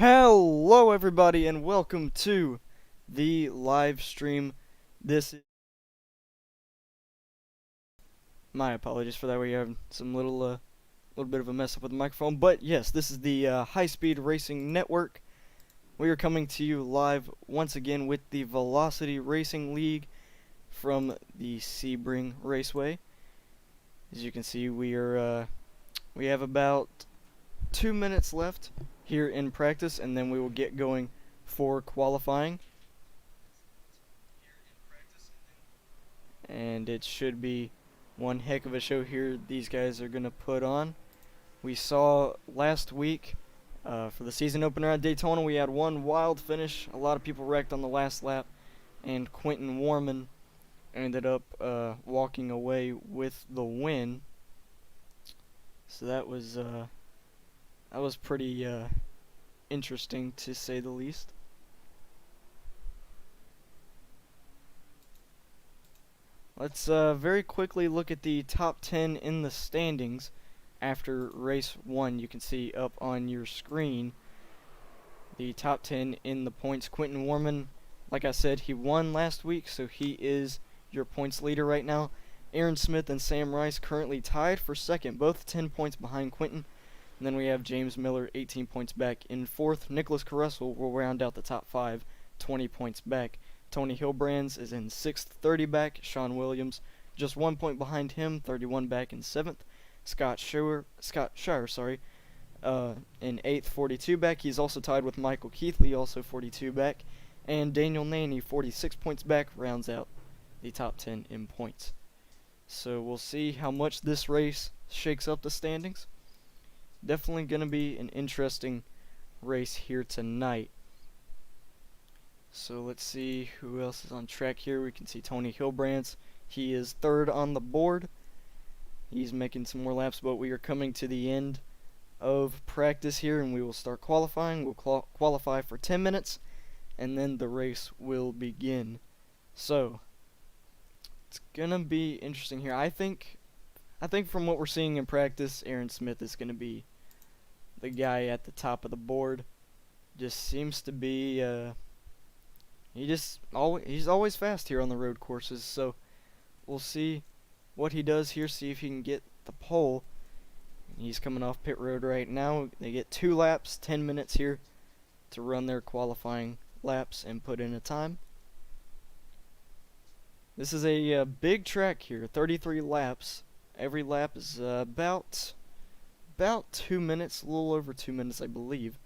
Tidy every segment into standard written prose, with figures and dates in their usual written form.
Hello everybody and welcome to the live stream. This is my apologies for that. We have some little bit of a mess up with the microphone, but yes, this is the High Speed Racing Network. We are coming to you live once again with the Velocity Racing League from the Sebring Raceway. As you can see, we have about 2 minutes left here in practice, and then we will get going for qualifying. And it should be one heck of a show here these guys are going to put on. We saw last week for the season opener at Daytona, we had one wild finish. A lot of people wrecked on the last lap, and Quentin Warman ended up walking away with the win. So that was pretty interesting, to say the least. Let's very quickly look at the top 10 in the standings after race 1. You can see up on your screen the top 10 in the points. Quentin Warman, like I said, he won last week, so he is your points leader right now. Aaron Smith and Sam Rice currently tied for second, both 10 points behind Quentin. And then we have James Miller, 18 points back in fourth. Nicholas Caressel will round out the top 5, 20 points back. Tony Hilbrands is in 6th, 30 back. Sean Williams just 1 point behind him, 31 back in 7th. Scott Shire, in 8th, 42 back. He's also tied with Michael Keithley, also 42 back. And Daniel Naney, 46 points back, rounds out the top 10 in points. So we'll see how much this race shakes up the standings. Definitely going to be an interesting race here tonight. So let's see who else is on track here. We can see Tony Hilbrands. He is 3rd on the board. He's making some more laps, but we are coming to the end of practice here, and we will start qualifying. We'll qualify for 10 minutes, and then the race will begin. So it's gonna be interesting here. I think from what we're seeing in practice, Aaron Smith is gonna be the guy at the top of the board. Just seems to be he's always fast here on the road courses, so we'll see what he does here, see if he can get the pole. He's coming off pit road right now. They get 2 laps, 10 minutes here to run their qualifying laps and put in a time. This is a big track here, 33 laps. Every lap is about 2 minutes, a little over 2 minutes, I believe.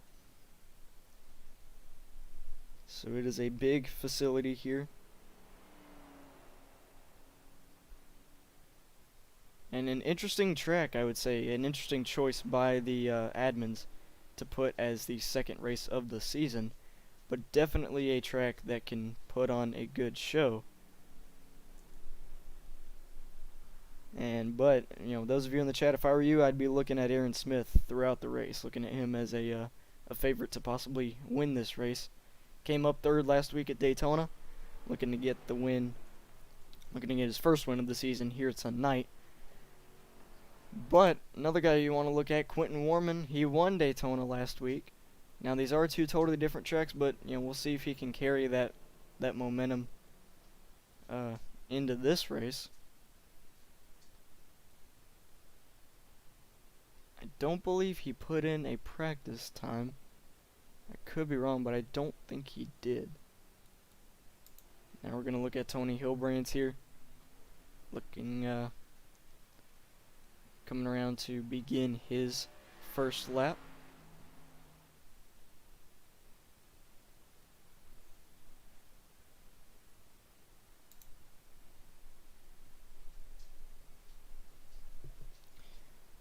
So it is a big facility here. And an interesting track, I would say. An interesting choice by the admins to put as the second race of the season. But definitely a track that can put on a good show. But those of you in the chat, if I were you, I'd be looking at Aaron Smith throughout the race, looking at him as a favorite to possibly win this race. Came up 3rd last week at Daytona, looking to get the win, looking to get his first win of the season here tonight. But another guy you want to look at, Quentin Warman, he won Daytona last week. Now these are 2 totally different tracks, but we'll see if he can carry that momentum into this race. I don't believe he put in a practice time. I could be wrong, but I don't think he did. Now we're going to look at Tony Hilbrands here. Looking, coming around to begin his first lap.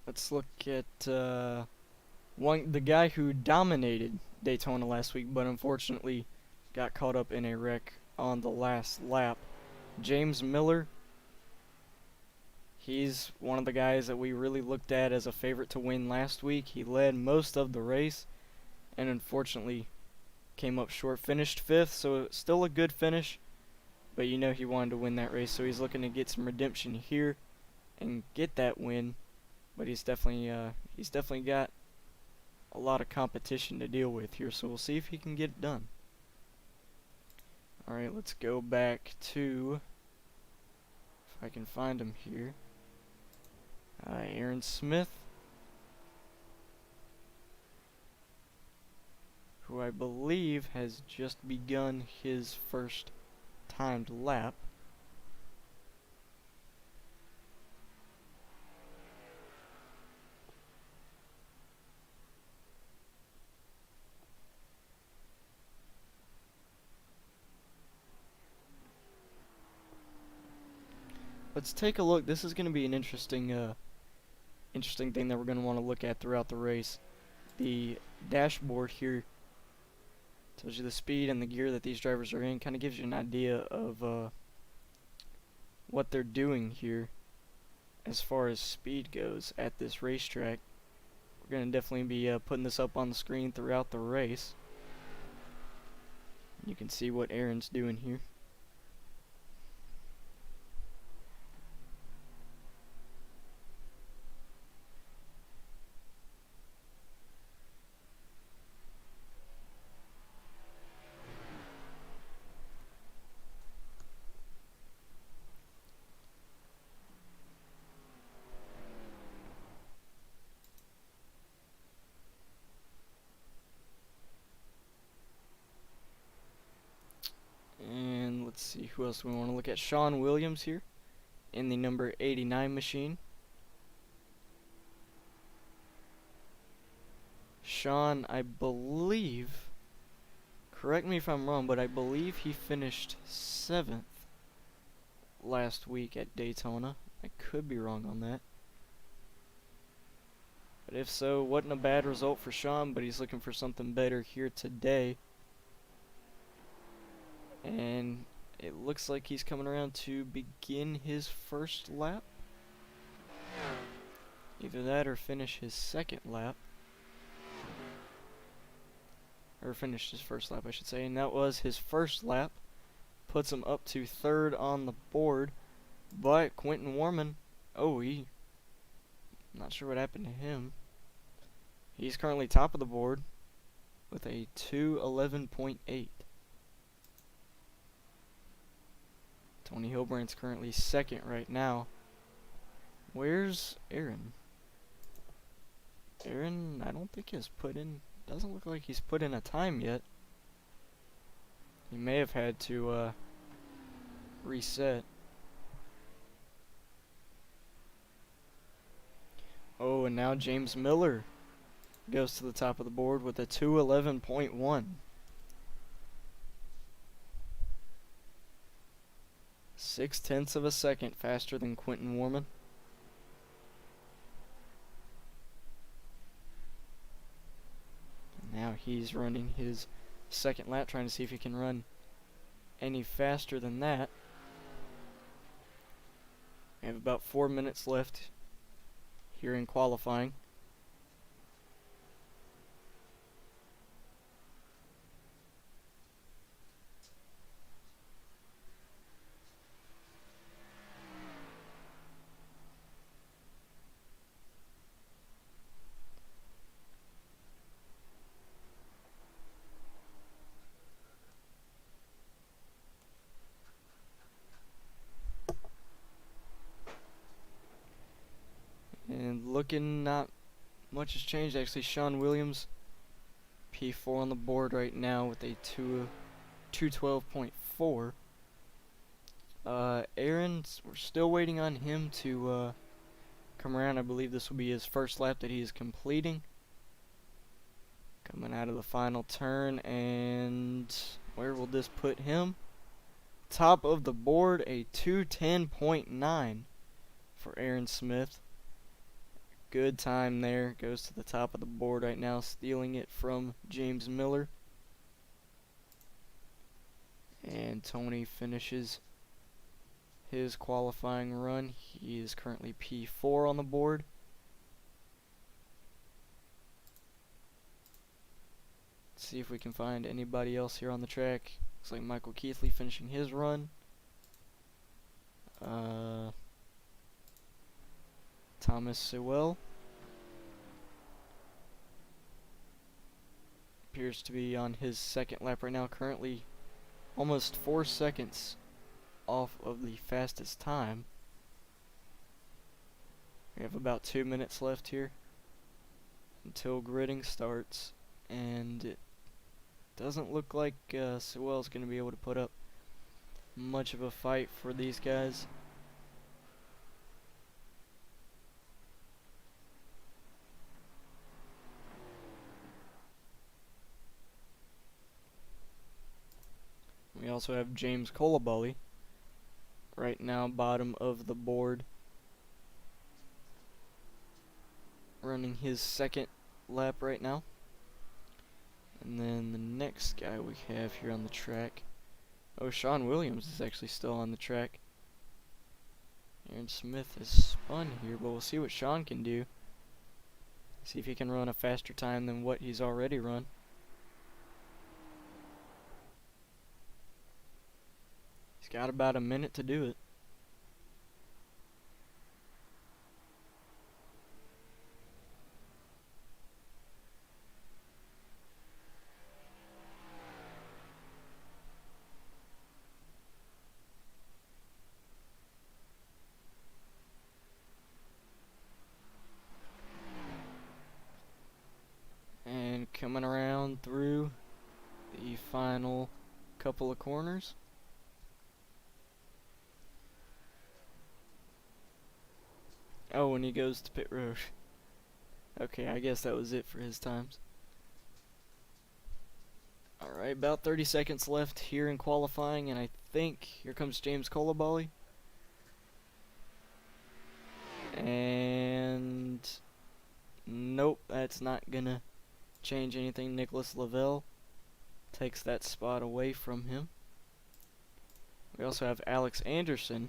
Let's look at the guy who dominated Daytona last week, but unfortunately got caught up in a wreck on the last lap. James Miller. He's one of the guys that we really looked at as a favorite to win last week. He led most of the race and unfortunately came up short. Finished 5th, so still a good finish, but he wanted to win that race, so he's looking to get some redemption here and get that win. But he's definitely got a lot of competition to deal with here, so we'll see if he can get it done. Alright, let's go back to, if I can find him here, Aaron Smith, who I believe has just begun his first timed lap. Let's take a look. This is going to be an interesting thing that we're going to want to look at throughout the race. The dashboard here tells you the speed and the gear that these drivers are in, kind of gives you an idea of what they're doing here as far as speed goes at this racetrack. We're going to definitely be putting this up on the screen throughout the race. You can see what Aaron's doing here. And let's see who else we want to look at. Sean Williams here in the number 89 machine. Sean, I believe, correct me if I'm wrong, but I believe he finished 7th last week at Daytona. I could be wrong on that. But if so, wasn't a bad result for Sean, but he's looking for something better here today. And it looks like he's coming around to begin his first lap. Either that or finish his second lap. Or finish his first lap, I should say. And that was his first lap. Puts him up to 3rd on the board. But Quentin Warman, I'm not sure what happened to him. He's currently top of the board with a 2:11.8. Tony Hilbrandt's currently 2nd right now. Where's Aaron? Aaron, I don't think he's doesn't look like he's put in a time yet. He may have had to reset. Oh, and now James Miller goes to the top of the board with a 2:11.1. 0.6 of a second faster than Quentin Warman. And now he's running his second lap, trying to see if he can run any faster than that. We have about 4 minutes left here in qualifying. And looking, not much has changed actually. Sean Williams, P4 on the board right now with a 2:12.4. Aaron, we're still waiting on him to come around. I believe this will be his first lap that he is completing. Coming out of the final turn, and where will this put him? Top of the board, a 2:10.9 for Aaron Smith. Good time there. Goes to the top of the board right now, stealing it from James Miller. And Tony finishes his qualifying run. He is currently P4 on the board. Let's see if we can find anybody else here on the track. Looks like Michael Keithley finishing his run. Thomas Sewell. appears to be on his second lap right now, currently almost 4 seconds off of the fastest time. We have about 2 minutes left here until gridding starts, and it doesn't look like Sewell's going to be able to put up much of a fight for these guys. We also have James Colabully right now, bottom of the board, running his second lap right now. And then the next guy we have here on the track, oh, Sean Williams is actually still on the track. Aaron Smith has spun here, but we'll see what Sean can do. See if he can run a faster time than what he's already run. He's got about a minute to do it. And coming around through the final couple of corners. Oh, and he goes to pit road. Okay, I guess that was it for his times. Alright, about 30 seconds left here in qualifying, and I think here comes James Colabully. And nope, that's not gonna change anything. Nicholas Lavelle takes that spot away from him. We also have Alex Anderson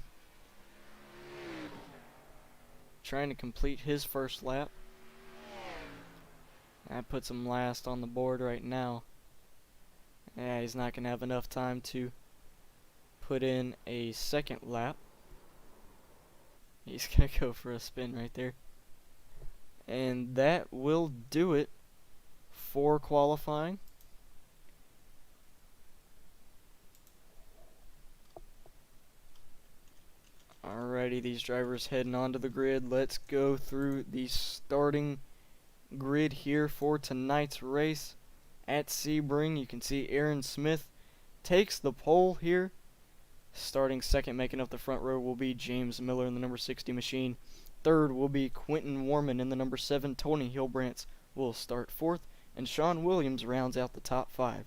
trying to complete his first lap. That puts him last on the board right now. Yeah, he's not going to have enough time to put in a second lap. He's going to go for a spin right there. And that will do it for qualifying. Alrighty, these drivers heading onto the grid. Let's go through the starting grid here for tonight's race at Sebring. You can see Aaron Smith takes the pole here. Starting second, making up the front row, will be James Miller in the number 60 machine. Third will be Quentin Warman in the number 7. Tony Hilbrantz will start fourth, and Sean Williams rounds out the top 5.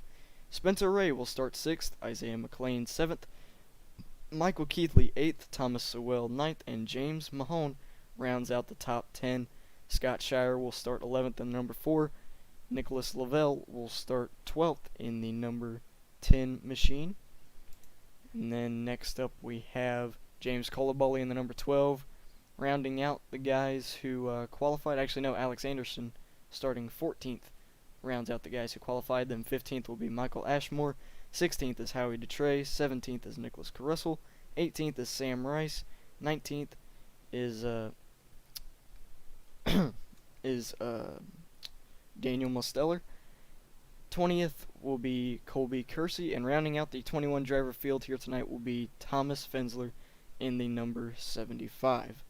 Spencer Ray will start 6th, Isaiah McLean 7th, Michael Keithley 8th, Thomas Sewell 9th, and James Mahone rounds out the top 10. Scott Shire will start 11th in the number 4. Nicholas Lavelle will start 12th in the number 10 machine. And then next up we have James Colabully in the number 12. Rounding out the guys who qualified. Actually, no, Alex Anderson starting 14th rounds out the guys who qualified. Then 15th will be Michael Ashmore. 16th is Howie Detray. 17th is Nicholas Carussell. 18th is Sam Rice. 19th is Daniel Mosteller. 20th will be Colby Kersey, and rounding out the 21 driver field here tonight will be Thomas Fensler in the number 75.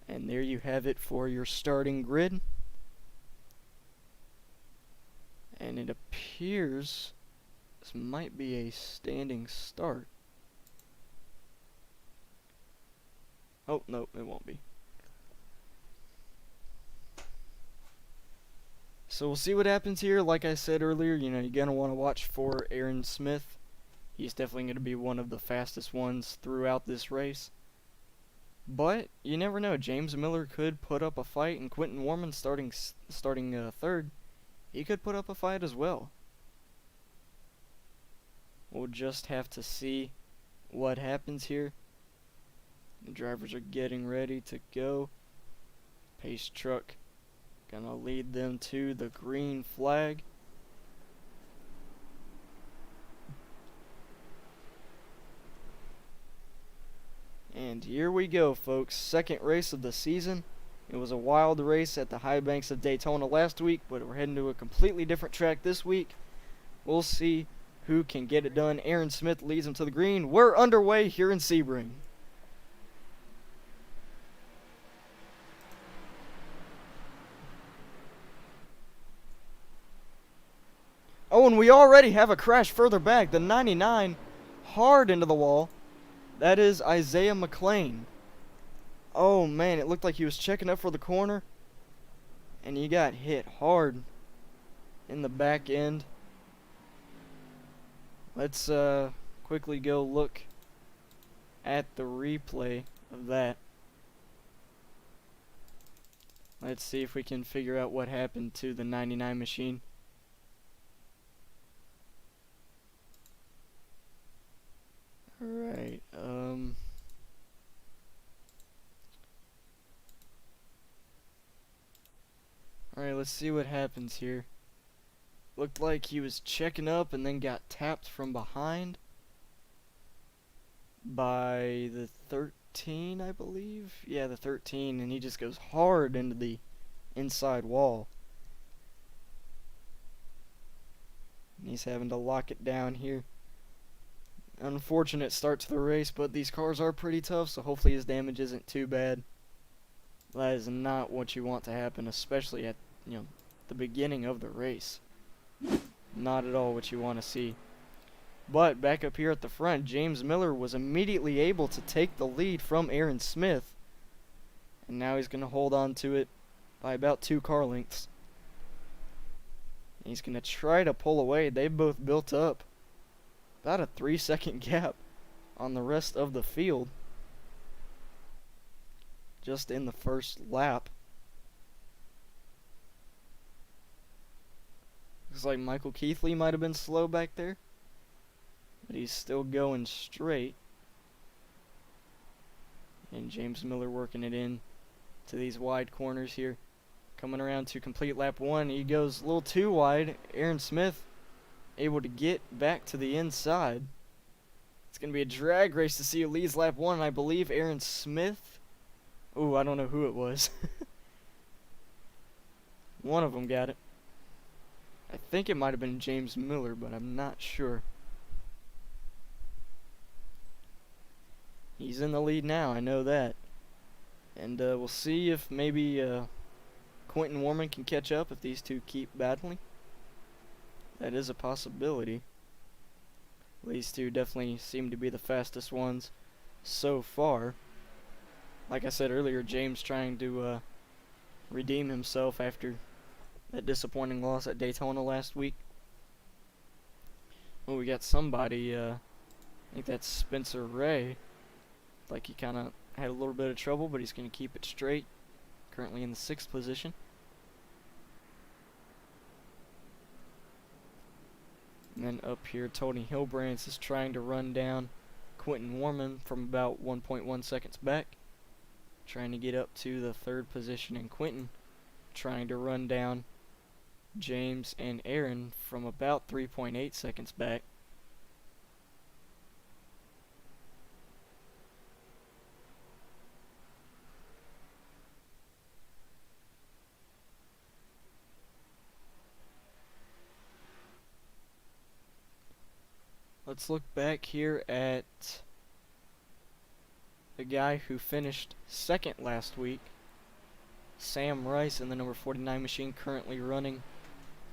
And there you have it for your starting grid. And it appears this might be a standing start. Oh, no, it won't be. So we'll see what happens here. Like I said earlier, you know, you're going to want to watch for Aaron Smith. He's definitely going to be one of the fastest ones throughout this race. But you never know. James Miller could put up a fight, and Quentin Warman starting third, he could put up a fight as well. We'll just have to see what happens here. The drivers are getting ready to go. Pace truck gonna lead them to the green flag. And here we go, folks. Second race of the season. It was a wild race at the high banks of Daytona last week, but we're heading to a completely different track this week. We'll see who can get it done. Aaron Smith leads him to the green. We're underway here in Sebring. Oh, and we already have a crash further back. The 99 hard into the wall. That is Isaiah McLean. Oh, man, it looked like he was checking up for the corner. And he got hit hard in the back end. Let's quickly go look at the replay of that. Let's see if we can figure out what happened to the 99 machine. Alright, Alright, let's see what happens here. Looked like he was checking up and then got tapped from behind by the 13, I believe. Yeah, the 13, and he just goes hard into the inside wall. And he's having to lock it down here. Unfortunate start to the race, but these cars are pretty tough, so hopefully his damage isn't too bad. That is not what you want to happen, especially at, the beginning of the race. Not at all what you want to see. But back up here at the front, James Miller was immediately able to take the lead from Aaron Smith. And now he's going to hold on to it by about 2 car lengths. He's going to try to pull away. They've both built up about a 3-second gap on the rest of the field just in the first lap. Looks like Michael Keithley might have been slow back there, but he's still going straight. And James Miller working it in to these wide corners here. Coming around to complete lap 1, he goes a little too wide. Aaron Smith able to get back to the inside. It's going to be a drag race to see who leads lap 1, and I believe Aaron Smith. Ooh, I don't know who it was. One of them got it. I think it might have been James Miller, but I'm not sure. He's in the lead now, I know that. And we'll see if maybe Quentin Warman can catch up if these two keep battling. That is a possibility. These two definitely seem to be the fastest ones so far. Like I said earlier, James trying to redeem himself after that disappointing loss at Daytona last week. Oh, we got somebody, I think that's Spencer Ray. Like he kind of had a little bit of trouble, but he's going to keep it straight. Currently in the 6th position. And then up here, Tony Hilbrands is trying to run down Quentin Warman from about 1.1 seconds back. Trying to get up to the 3rd position, and Quentin trying to run down James and Aaron from about 3.8 seconds back. Let's look back here at the guy who finished 2nd last week, Sam Rice, in the number 49 machine, currently running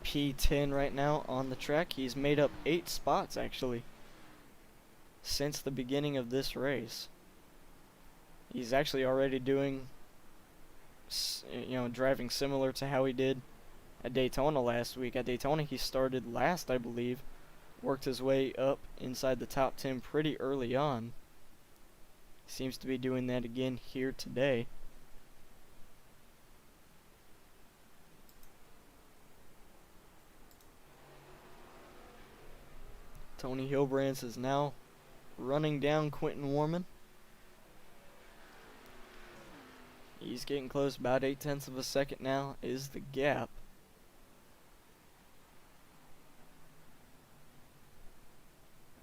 P10 right now on the track. He's made up 8 spots actually since the beginning of this race. He's actually already doing, driving similar to how he did at Daytona last week. At Daytona he started last, I believe, worked his way up inside the top 10 pretty early on. Seems to be doing that again here today. Tony Hilbrands is now running down Quentin Warman. He's getting close, about 0.8 of a second now is the gap.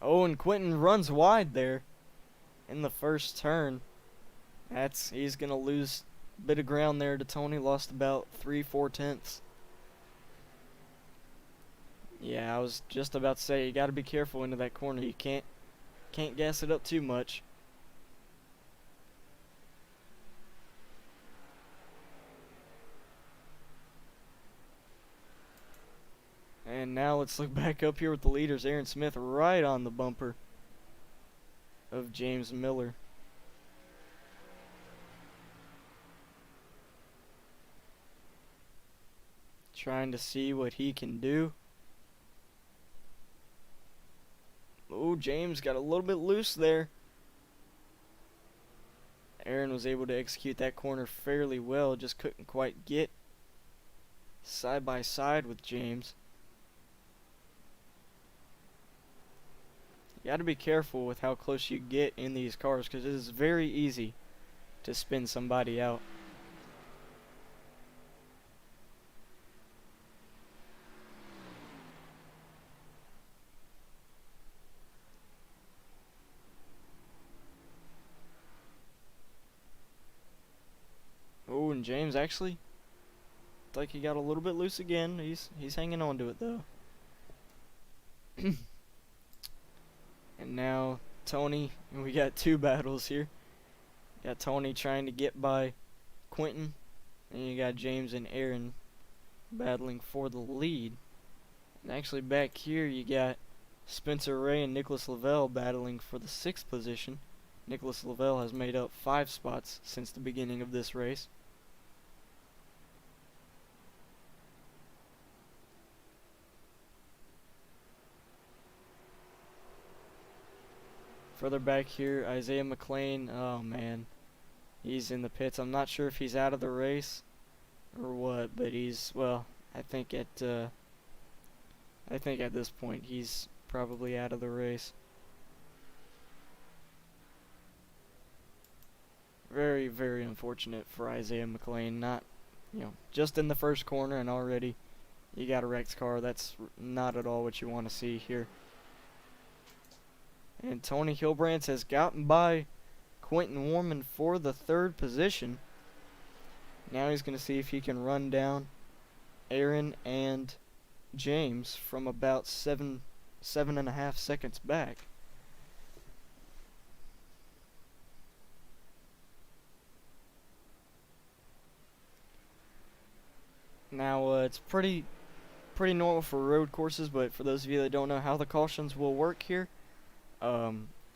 Oh, and Quentin runs wide there in the first turn. He's gonna lose Bit of ground there to Tony, lost about 3-4 tenths. Yeah, I was just about to say, you got to be careful into that corner. You can't gas it up too much. And now let's look back up here with the leaders. Aaron Smith right on the bumper of James Miller. Trying to see what he can do. Oh, James got a little bit loose there. Aaron was able to execute that corner fairly well, just couldn't quite get side by side with James. You got to be careful with how close you get in these cars because it is very easy to spin somebody out. Oh, and James actually looked like he got a little bit loose again. He's hanging on to it though. And now Tony, and we got two battles here. You got Tony trying to get by Quentin, and you got James and Aaron battling for the lead. And actually back here you got Spencer Ray and Nicholas Lavelle battling for the 6th position. Nicholas Lavelle has made up 5 spots since the beginning of this race. Further back here, Isaiah McLean, oh man, he's in the pits. I'm not sure if he's out of the race or what, but well, I think at this point he's probably out of the race. Very, very unfortunate for Isaiah McLean. Not, just in the first corner and already you got a wrecked car. That's not at all what you want to see here. And Tony Hilbrantz has gotten by Quentin Warman for the 3rd position. Now he's going to see if he can run down Aaron and James from about 7.5 seconds back. Now it's pretty normal for road courses, but for those of you that don't know how the cautions will work here,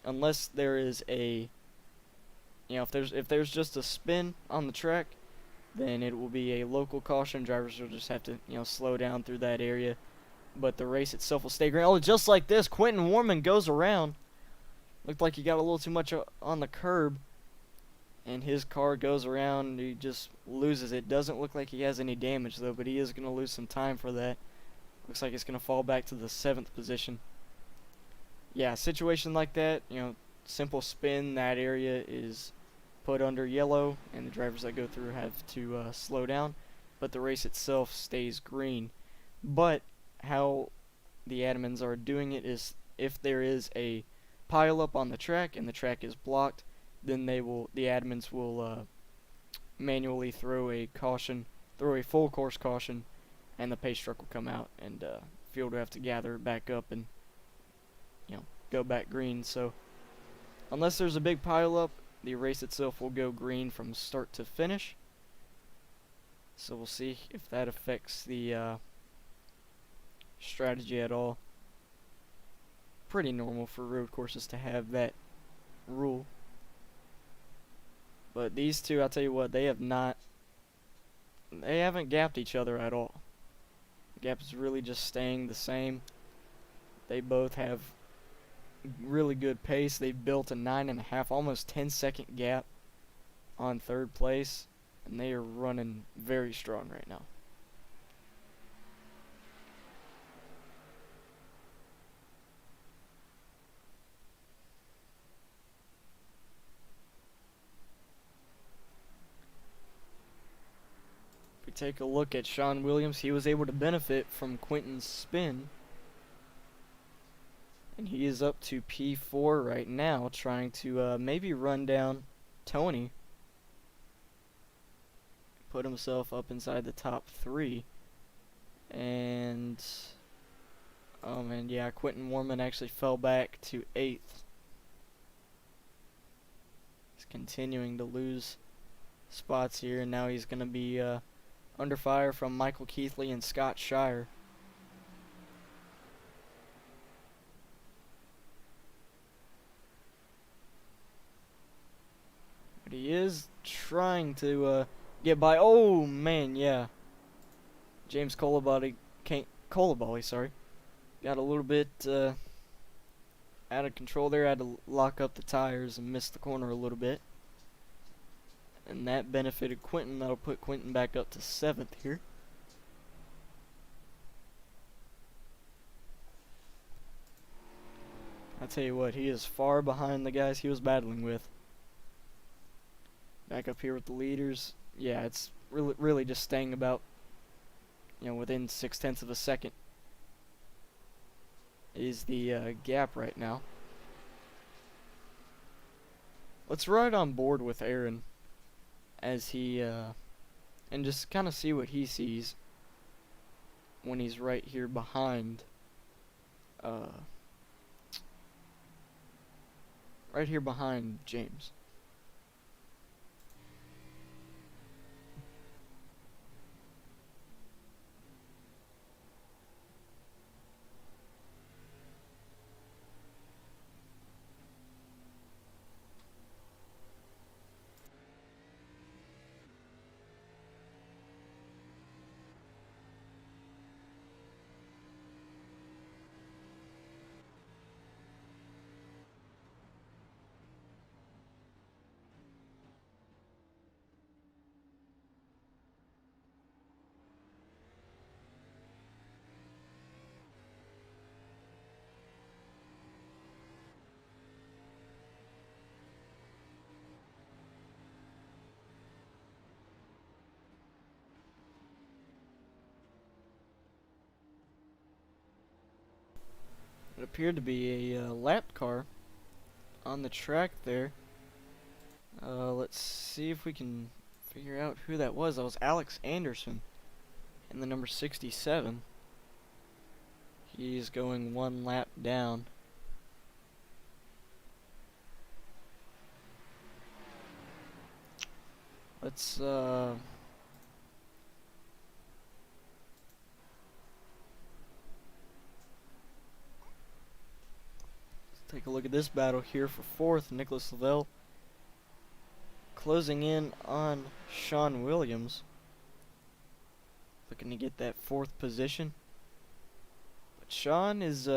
unless there is if there's just a spin on the track, then it will be a local caution. Drivers will just have to, slow down through that area. But the race itself will stay green. Oh, just like this, Quentin Warman goes around. Looked like he got a little too much on the curb. And his car goes around and he just loses it. Doesn't look like he has any damage though, but he is going to lose some time for that. Looks like it's going to fall back to the 7th position. Yeah, situation like that, simple spin, that area is put under yellow, and the drivers that go through have to slow down, but the race itself stays green. But how the admins are doing it is if there is a pile up on the track and the track is blocked, then the admins will manually throw a full course caution, and the pace truck will come out, and field will have to gather it back up and go back green. So unless there's a big pile up, the race itself will go green from start to finish. So we'll see if that affects the strategy at all. Pretty normal for road courses to have that rule. But these two, I'll tell you what, they haven't gapped each other at all. The gap is really just staying the same. They both have really good pace. They've built a 9.5, almost 10-second gap on 3rd place, and they are running very strong right now. If we take a look at Sean Williams, he was able to benefit from Quentin's spin. And he is up to P4 right now, trying to maybe run down Tony. put himself up inside the top 3. And oh man, yeah, Quentin Warman actually fell back to 8th. He's continuing to lose spots here, and now he's going to be under fire from Michael Keithley and Scott Shire. But he is trying to get by. Oh man, yeah. James Colabali, sorry, got a little bit out of control there. Had to lock up the tires and miss the corner a little bit, and that benefited Quentin. That'll put Quentin back up to 7th here. I tell you what, he is far behind the guys he was battling with. Back up here with the leaders. Yeah, it's really just staying about, within 0.6 of a second is the gap right now. Let's ride on board with Aaron as he and just kind of see what he sees when he's right here behind James. It appeared to be a lap car on the track there. Let's see if we can figure out who that was. That was Alex Anderson in the number 67. He's going 1 lap down. Let's take a look at this battle here for 4th. Nicholas Lavelle closing in on Sean Williams, looking to get that 4th position. But Sean is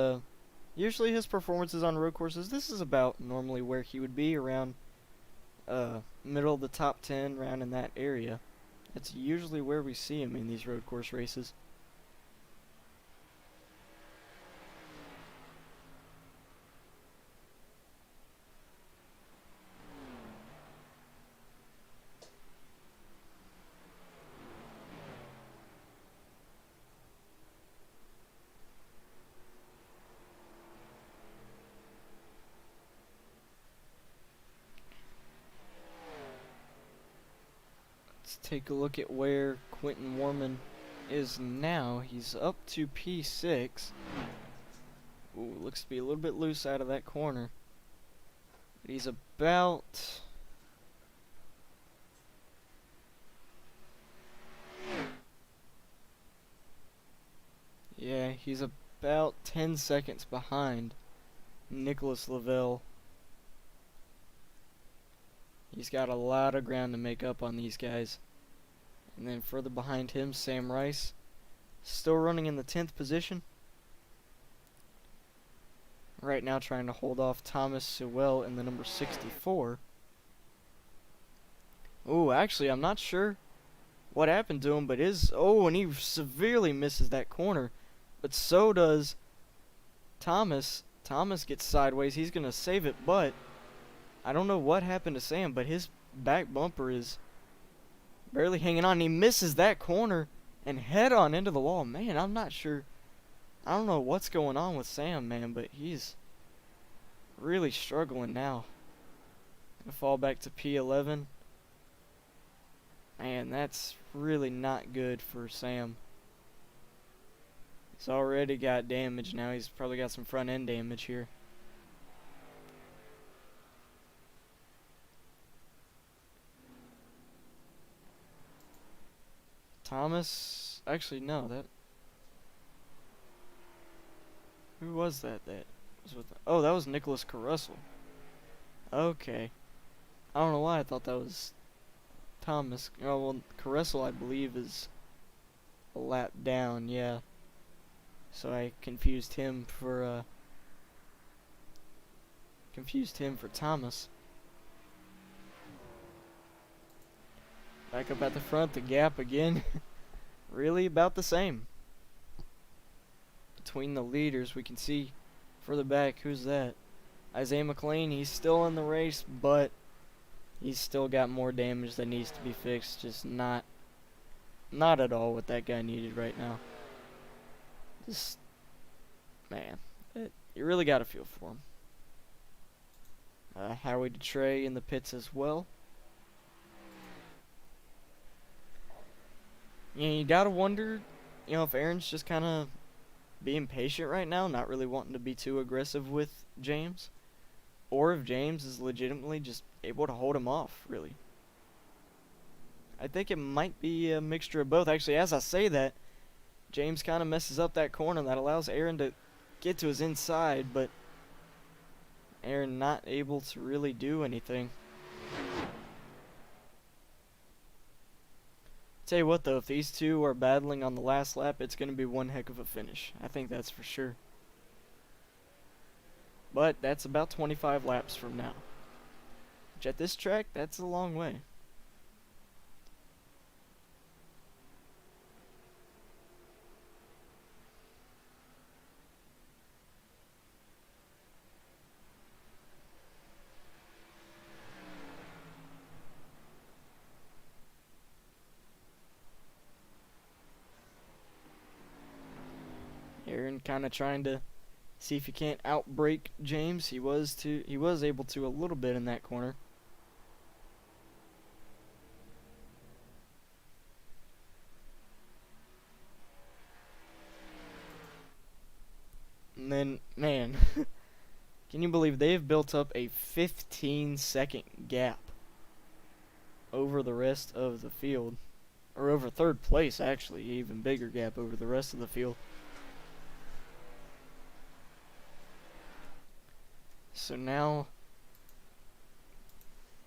usually his performances on road courses, this is about normally where he would be, around middle of the top 10, around in that area. That's usually where we see him in these road course races. Let's take a look at where Quentin Warman is now. He's up to P6. Ooh, looks to be a little bit loose out of that corner. But he's about... yeah, he's about 10 seconds behind Nicholas Lavelle. He's got a lot of ground to make up on these guys. And then further behind him, Sam Rice, still running in the 10th position. Right now trying to hold off Thomas Sewell in the number 64. Oh, actually, I'm not sure what happened to him, but and he severely misses that corner. But so does Thomas. Thomas gets sideways. He's going to save it, but I don't know what happened to Sam, but his back bumper is barely hanging on. He misses that corner and head on into the wall. Man, I'm not sure. I don't know what's going on with Sam, man, but he's really struggling now. Gonna fall back to P11. Man, that's really not good for Sam. He's already got damage now. He's probably got some front end damage here. Thomas, actually no, that, who was that? That was with, oh, that was Nicholas Carussell. Okay, I don't know why I thought that was Thomas. Oh well, Carussell I believe is a lap down, yeah. So I confused him for Thomas. Back up at the front, the gap again. Really about the same. Between the leaders, we can see further back, who's that? Isaiah McLean, he's still in the race, but he's still got more damage that needs to be fixed. Just not at all what that guy needed right now. Just, man, you really got to feel for him. Howie DeTrey in the pits as well. You gotta wonder, if Aaron's just kind of being patient right now, not really wanting to be too aggressive with James, or if James is legitimately just able to hold him off, really. I think it might be a mixture of both. Actually, as I say that, James kind of messes up that corner that allows Aaron to get to his inside, but Aaron not able to really do anything. Tell you what though, if these two are battling on the last lap, it's going to be one heck of a finish. I think that's for sure. But that's about 25 laps from now. Which at this track, that's a long way. Aaron kind of trying to see if he can't outbrake James. He was able to a little bit in that corner. And then, man, can you believe they've built up a 15-second gap over the rest of the field? Or over third place, actually. Even bigger gap over the rest of the field. So now,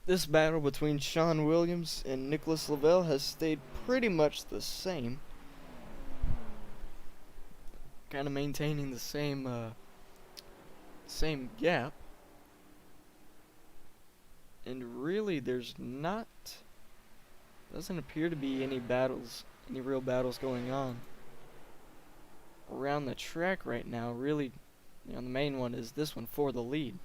this battle between Sean Williams and Nicholas Lavelle has stayed pretty much the same. Kind of maintaining the same gap. And really, doesn't appear to be any real battles going on around the track right now. Really, the main one is this one for the lead.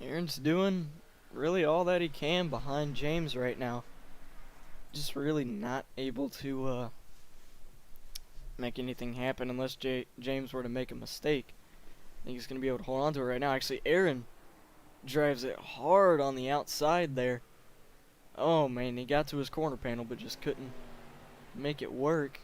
Aaron's doing really all that he can behind James right now. Just really not able to make anything happen unless James were to make a mistake. I think he's going to be able to hold on to it right now. Actually, Aaron drives it hard on the outside there. Oh man, he got to his corner panel but just couldn't make it work.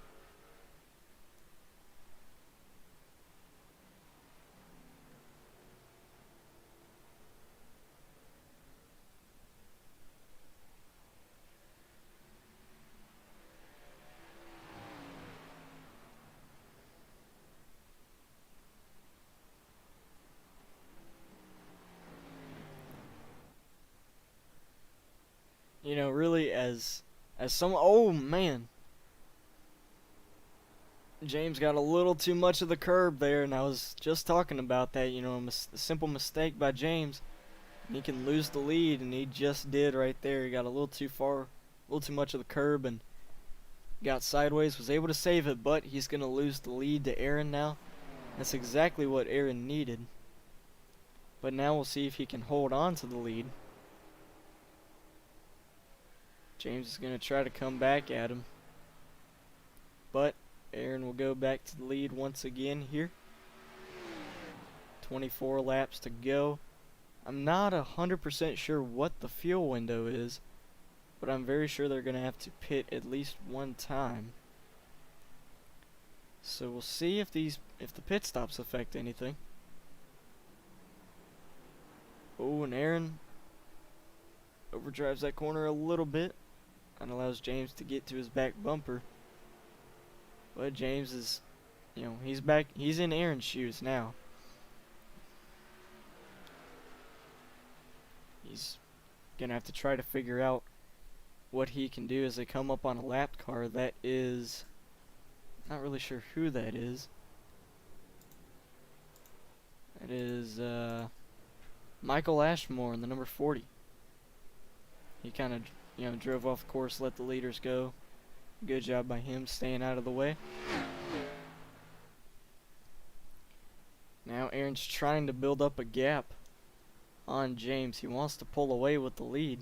Really as some, oh man, James got a little too much of the curb there, and I was just talking about that. A simple mistake by James, and he can lose the lead, and he just did right there. He got a little too far, a little too much of the curb, and got sideways. Was able to save it, but he's gonna lose the lead to Aaron now. That's exactly what Aaron needed. But now we'll see if he can hold on to the lead. James is going to try to come back at him. But Aaron will go back to the lead once again here. 24 laps to go. I'm not 100% sure what the fuel window is, but I'm very sure they're going to have to pit at least one time. So we'll see if the pit stops affect anything. Oh, and Aaron overdrives that corner a little bit and allows James to get to his back bumper. But James is, he's back. He's in Aaron's shoes now. He's gonna have to try to figure out what he can do as they come up on a lap car. That is, not really sure who that is. That is Michael Ashmore in the number 40. He kind of, drove off the course, let the leaders go. Good job by him staying out of the way. Now Aaron's trying to build up a gap on James. He wants to pull away with the lead.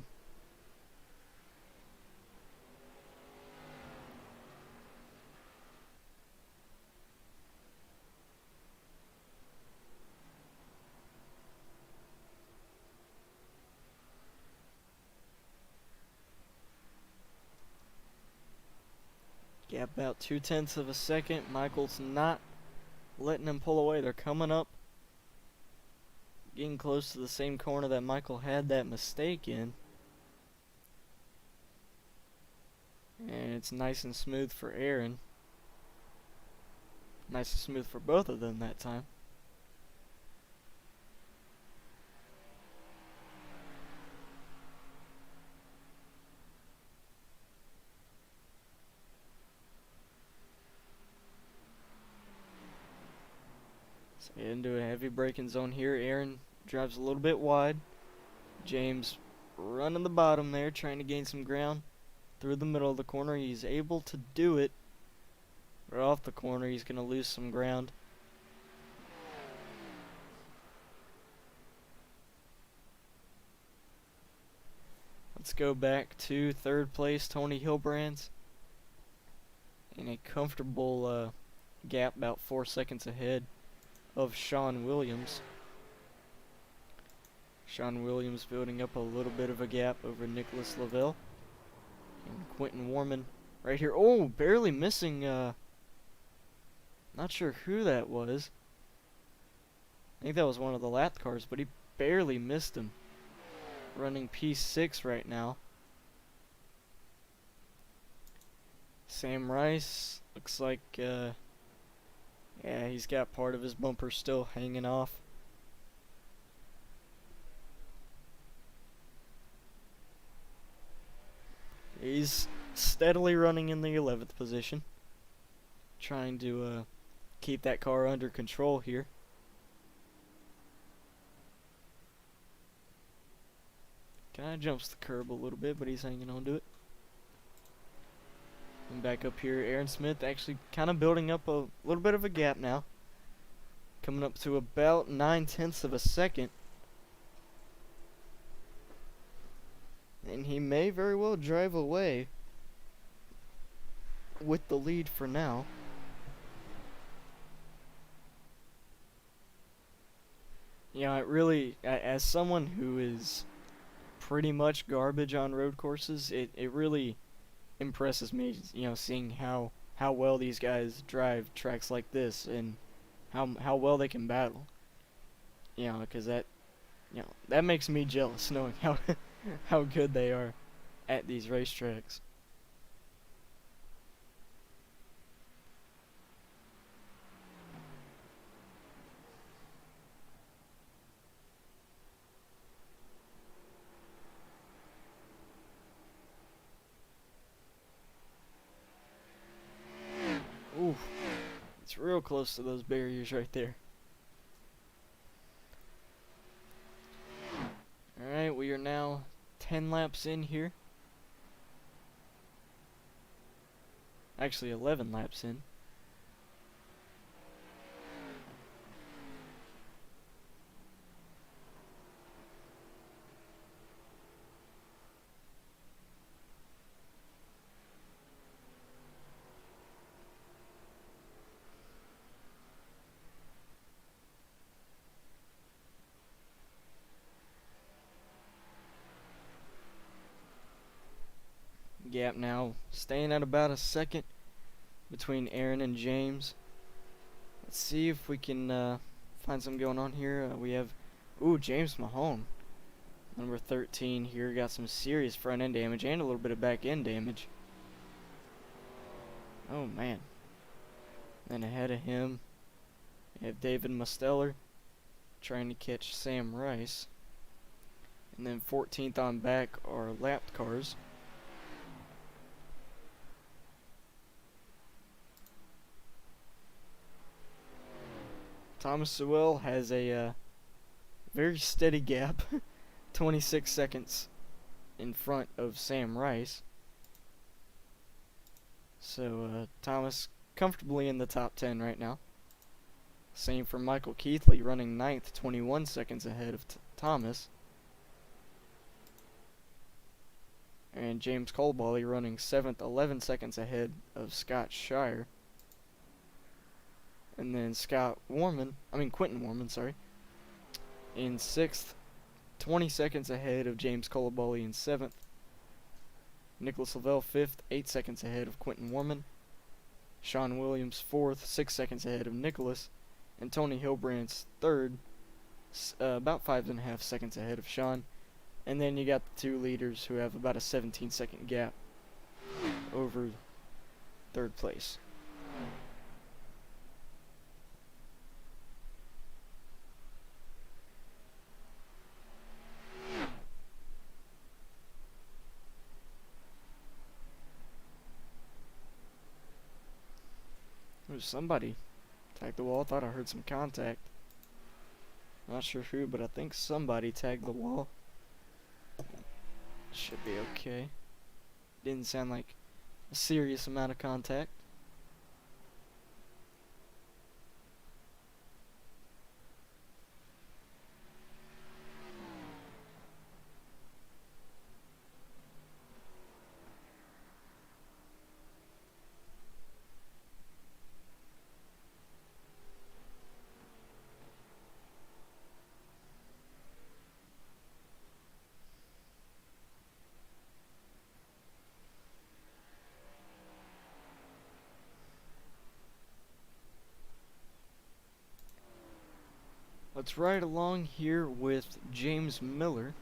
Gap about 0.2 of a second. Michael's not letting him pull away. They're coming up, getting close to the same corner that Michael had that mistake in. And it's nice and smooth for Aaron. Nice and smooth for both of them that time. So into a heavy braking zone here. Aaron drives a little bit wide. James running the bottom there, trying to gain some ground through the middle of the corner. He's able to do it. Right off the corner, he's going to lose some ground. Let's go back to third place, Tony Hilbrands, in a comfortable gap, about 4 seconds ahead of Sean Williams. Sean Williams building up a little bit of a gap over Nicholas Lavelle. And Quentin Warman right here. Oh, barely missing, not sure who that was. I think that was one of the lap cars, but he barely missed him. Running P6 right now. Sam Rice looks like, yeah, he's got part of his bumper still hanging off. He's steadily running in the 11th position, trying to keep that car under control here. Kind of jumps the curb a little bit, but he's hanging on to it. And back up here, Aaron Smith actually kind of building up a little bit of a gap now. Coming up to about 0.9 of a second. And he may very well drive away with the lead for now. Yeah, it really, as someone who is pretty much garbage on road courses, it really impresses me, seeing how well these guys drive tracks like this and how well they can battle. Because that makes me jealous, knowing how good they are at these racetracks. Ooh, it's real close to those barriers right there. Alright, we are now 10 laps in here. Actually, 11 laps in. gap now, staying at about a second between Aaron and James. Let's see if we can find something going on here. We have, James Mahone, number 13 here, got some serious front end damage and a little bit of back end damage. Oh man. Then ahead of him, we have David Musteller trying to catch Sam Rice. And then 14th on back are lapped cars. Thomas Sewell has a very steady gap, 26 seconds in front of Sam Rice. So Thomas comfortably in the top 10 right now. Same for Michael Keithley, running 9th, 21 seconds ahead of Thomas. And James Colbally running 7th, 11 seconds ahead of Scott Shire. And then Quentin Warman, sorry, in 6th, 20 seconds ahead of James Colbally in 7th. Nicholas Lavelle 5th, 8 seconds ahead of Quentin Warman. Sean Williams 4th, 6 seconds ahead of Nicholas. And Tony Hilbrandt's 3rd, about 5.5 seconds ahead of Sean. And then you got the two leaders who have about a 17-second gap over 3rd place. Somebody tagged the wall. I thought I heard some contact. Not sure who, but I think somebody tagged the wall. Should be okay. Didn't sound like a serious amount of contact. Let's ride along here with James Miller.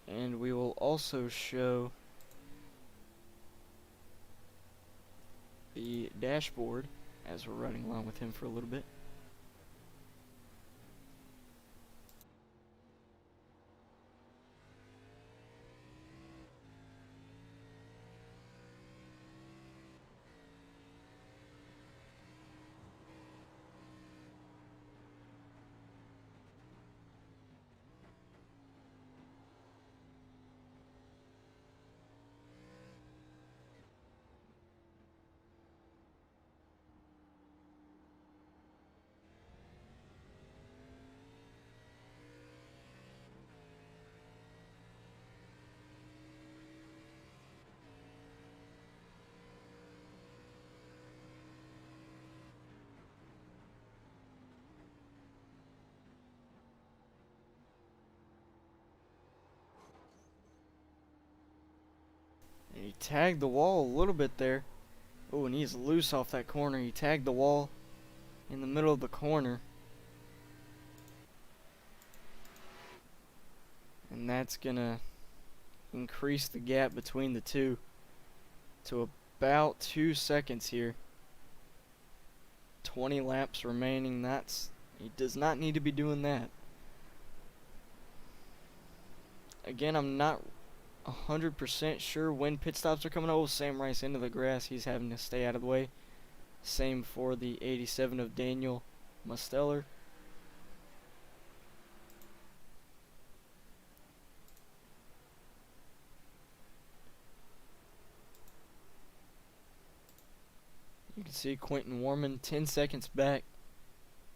And we will also show the dashboard as we're riding along with him for a little bit. And he tagged the wall a little bit there. Oh, and he's loose off that corner. He tagged the wall in the middle of the corner. And that's gonna increase the gap between the two to about 2 seconds here. 20 laps remaining. He does not need to be doing that. Again, I'm not 100% sure when pit stops are coming. Oh, Sam Rice into the grass. He's having to stay out of the way. Same for the 87 of Daniel Musteller. You can see Quentin Warman 10 seconds back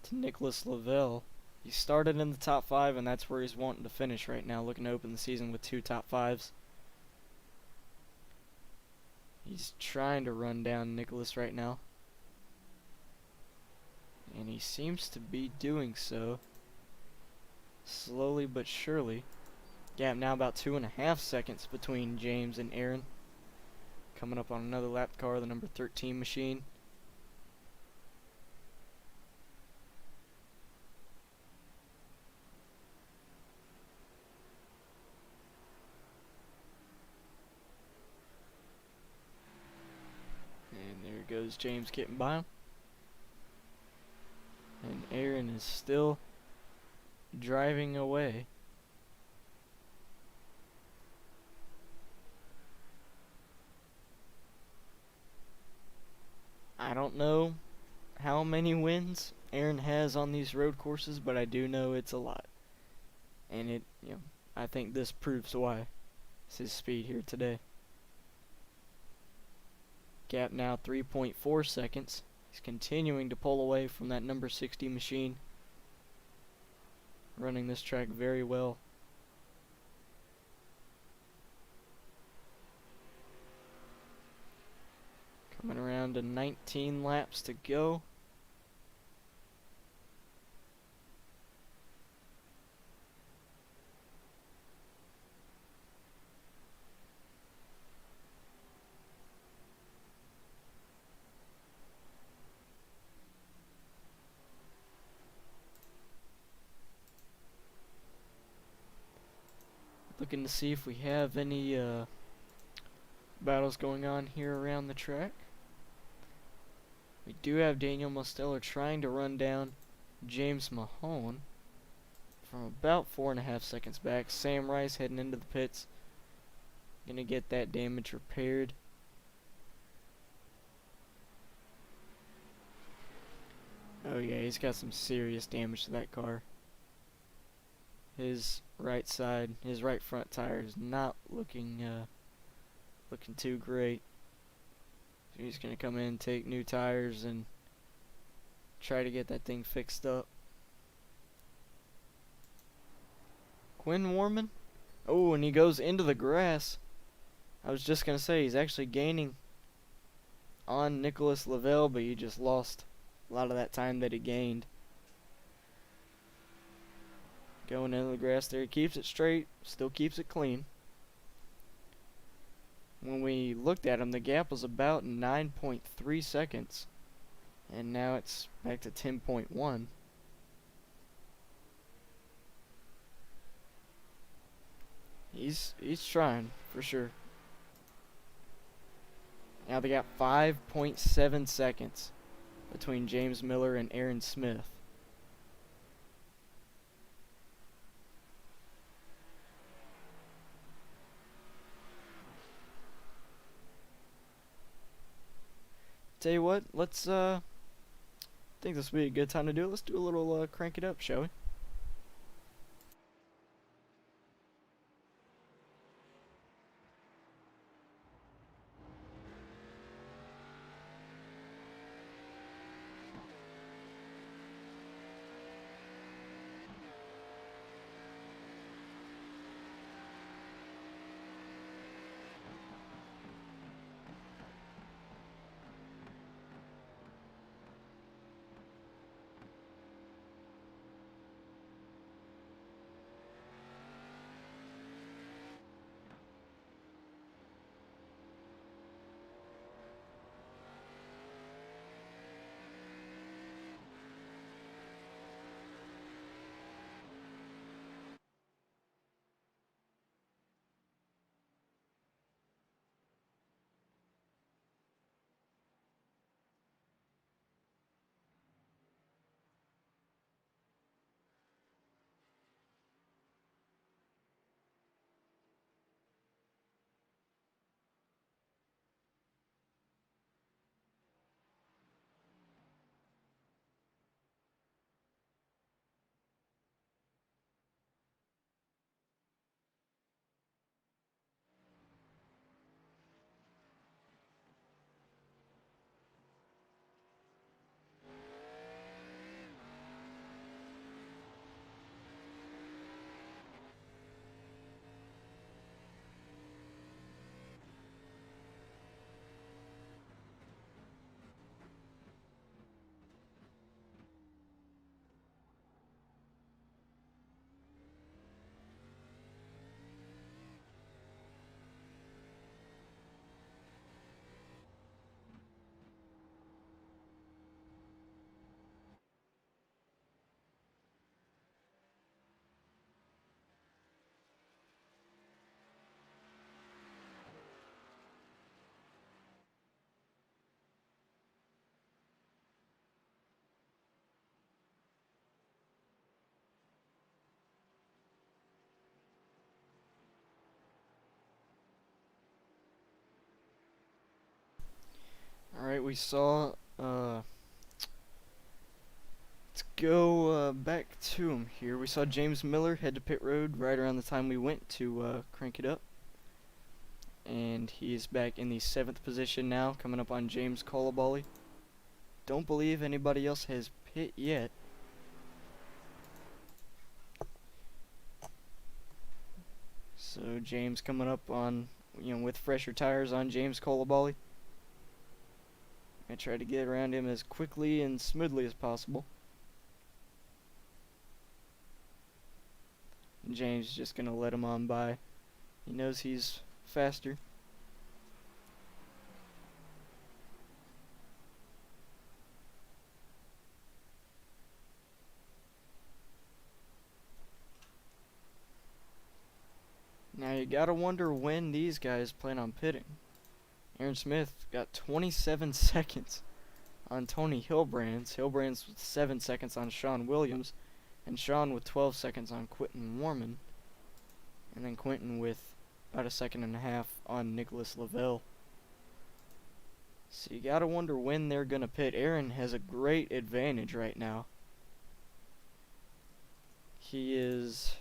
to Nicholas Lavelle. He started in the top 5, and that's where he's wanting to finish right now, looking to open the season with 2 top 5s. He's trying to run down Nicholas right now, and he seems to be doing so slowly but surely. Gap now about 2.5 seconds between James and Aaron. Coming up on another lap car, the number 13 machine. And there goes James getting by him. And Aaron is still driving away. I don't know how many wins Aaron has on these road courses, but I do know it's a lot. And it, I think this proves why. It's his speed here today. Gap now 3.4 seconds. He's continuing to pull away from that number 60 machine. Running this track very well. Coming around to 19 laps to go. Looking to see if we have any battles going on here around the track. We do have Daniel Mosteller trying to run down James Mahone from about 4.5 seconds back. Sam Rice heading into the pits. Gonna get that damage repaired. Oh yeah, he's got some serious damage to that car. His right side, his right front tire is not looking too great. So he's gonna come in, take new tires, and try to get that thing fixed up. Quinn Warman. Oh, and he goes into the grass. I was just gonna say he's actually gaining on Nicholas Lavelle, but he just lost a lot of that time that he gained. Going into the grass there, he keeps it straight, still keeps it clean. When we looked at him, the gap was about 9.3 seconds. And now it's back to 10.1. He's trying, for sure. Now they got 5.7 seconds between James Miller and Aaron Smith. Tell you what, let's I think this will be a good time to do it. Let's do a little crank it up, shall we? Alright, we saw, let's go back to him here. We saw James Miller head to pit road right around the time we went to crank it up. And he's back in the 7th position now, coming up on James Colaballi. Don't believe anybody else has pit yet. So James coming up on, with fresher tires on James Colaballi. I try to get around him as quickly and smoothly as possible. And James is just gonna let him on by. He knows he's faster. Now you gotta wonder when these guys plan on pitting. Aaron Smith got 27 seconds on Tony Hilbrands. Hilbrands with 7 seconds on Sean Williams. And Sean with 12 seconds on Quentin Warman. And then Quentin with about a second and a half on Nicholas Lavelle. So you gotta wonder when they're gonna pit. Aaron has a great advantage right now. He is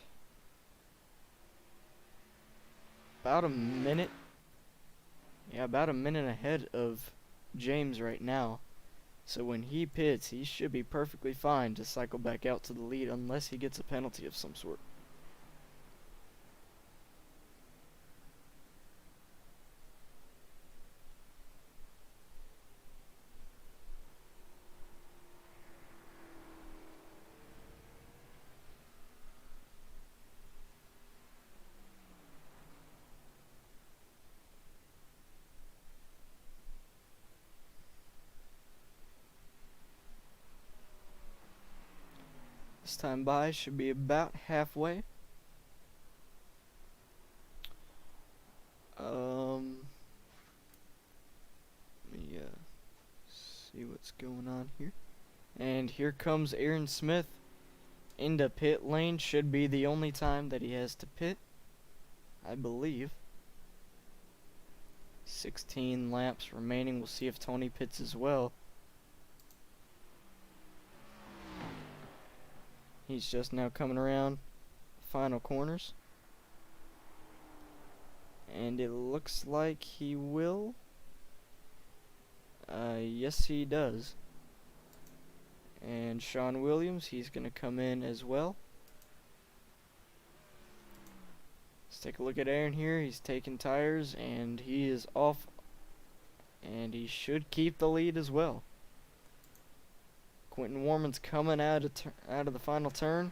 about a minute. Yeah, about a minute ahead of James right now. So when he pits, he should be perfectly fine to cycle back out to the lead unless he gets a penalty of some sort. This time by should be about halfway. Let me see what's going on here. And here comes Aaron Smith into pit lane. Should be the only time that he has to pit, I believe. 16 laps remaining. We'll see if Tony pits as well. He's just now coming around the final corners. And it looks like he will. Yes, he does. And Sean Williams, he's going to come in as well. Let's take a look at Aaron here. He's taking tires, and he is off. And he should keep the lead as well. Quentin Warman's coming out of the final turn.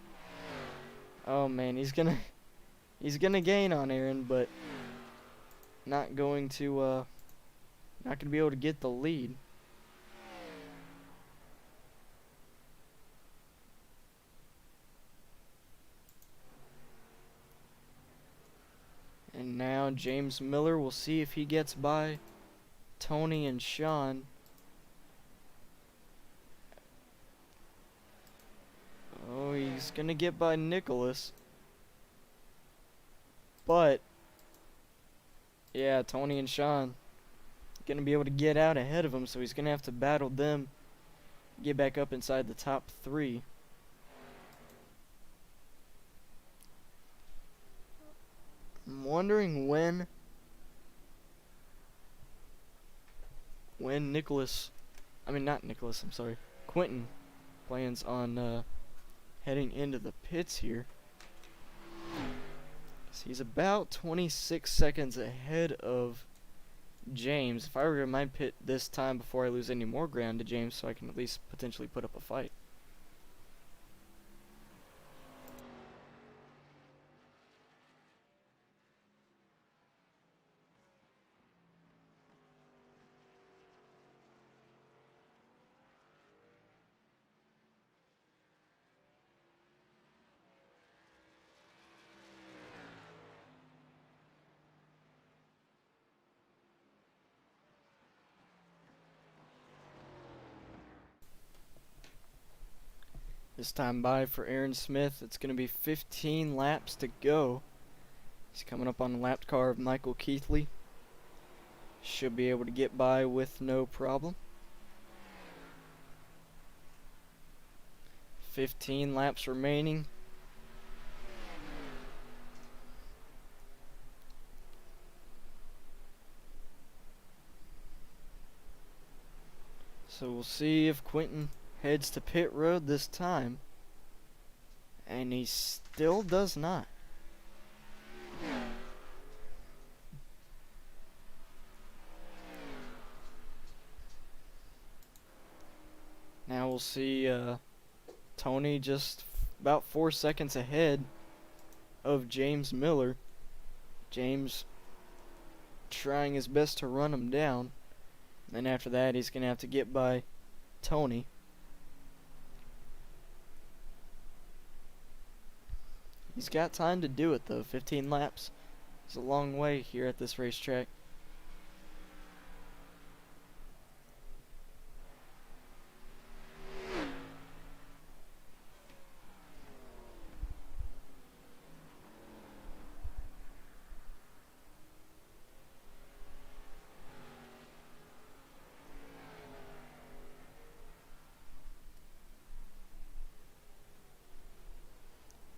Oh man, he's gonna gain on Aaron, but not going to be able to get the lead. And now James Miller, we'll see if he gets by Tony and Sean. Oh, he's gonna get by Nicholas. But yeah, Tony and Sean gonna be able to get out ahead of him, so he's gonna have to battle them, get back up inside the top 3. I'm wondering when Quentin plans on heading into the pits here. So he's about 26 seconds ahead of James. If I were to my pit this time before I lose any more ground to James, so I can at least potentially put up a fight. This time by for Aaron Smith, it's going to be 15 laps to go. He's coming up on the lap car of Michael Keithley. Should be able to get by with no problem. 15 laps remaining. So we'll see if Quentin heads to pit road this time. And he still does not. Now we'll see Tony just about 4 seconds ahead of James Miller. James trying his best to run him down. Then after that, he's going to have to get by Tony. He's got time to do it, though. 15 laps is a long way here at this racetrack.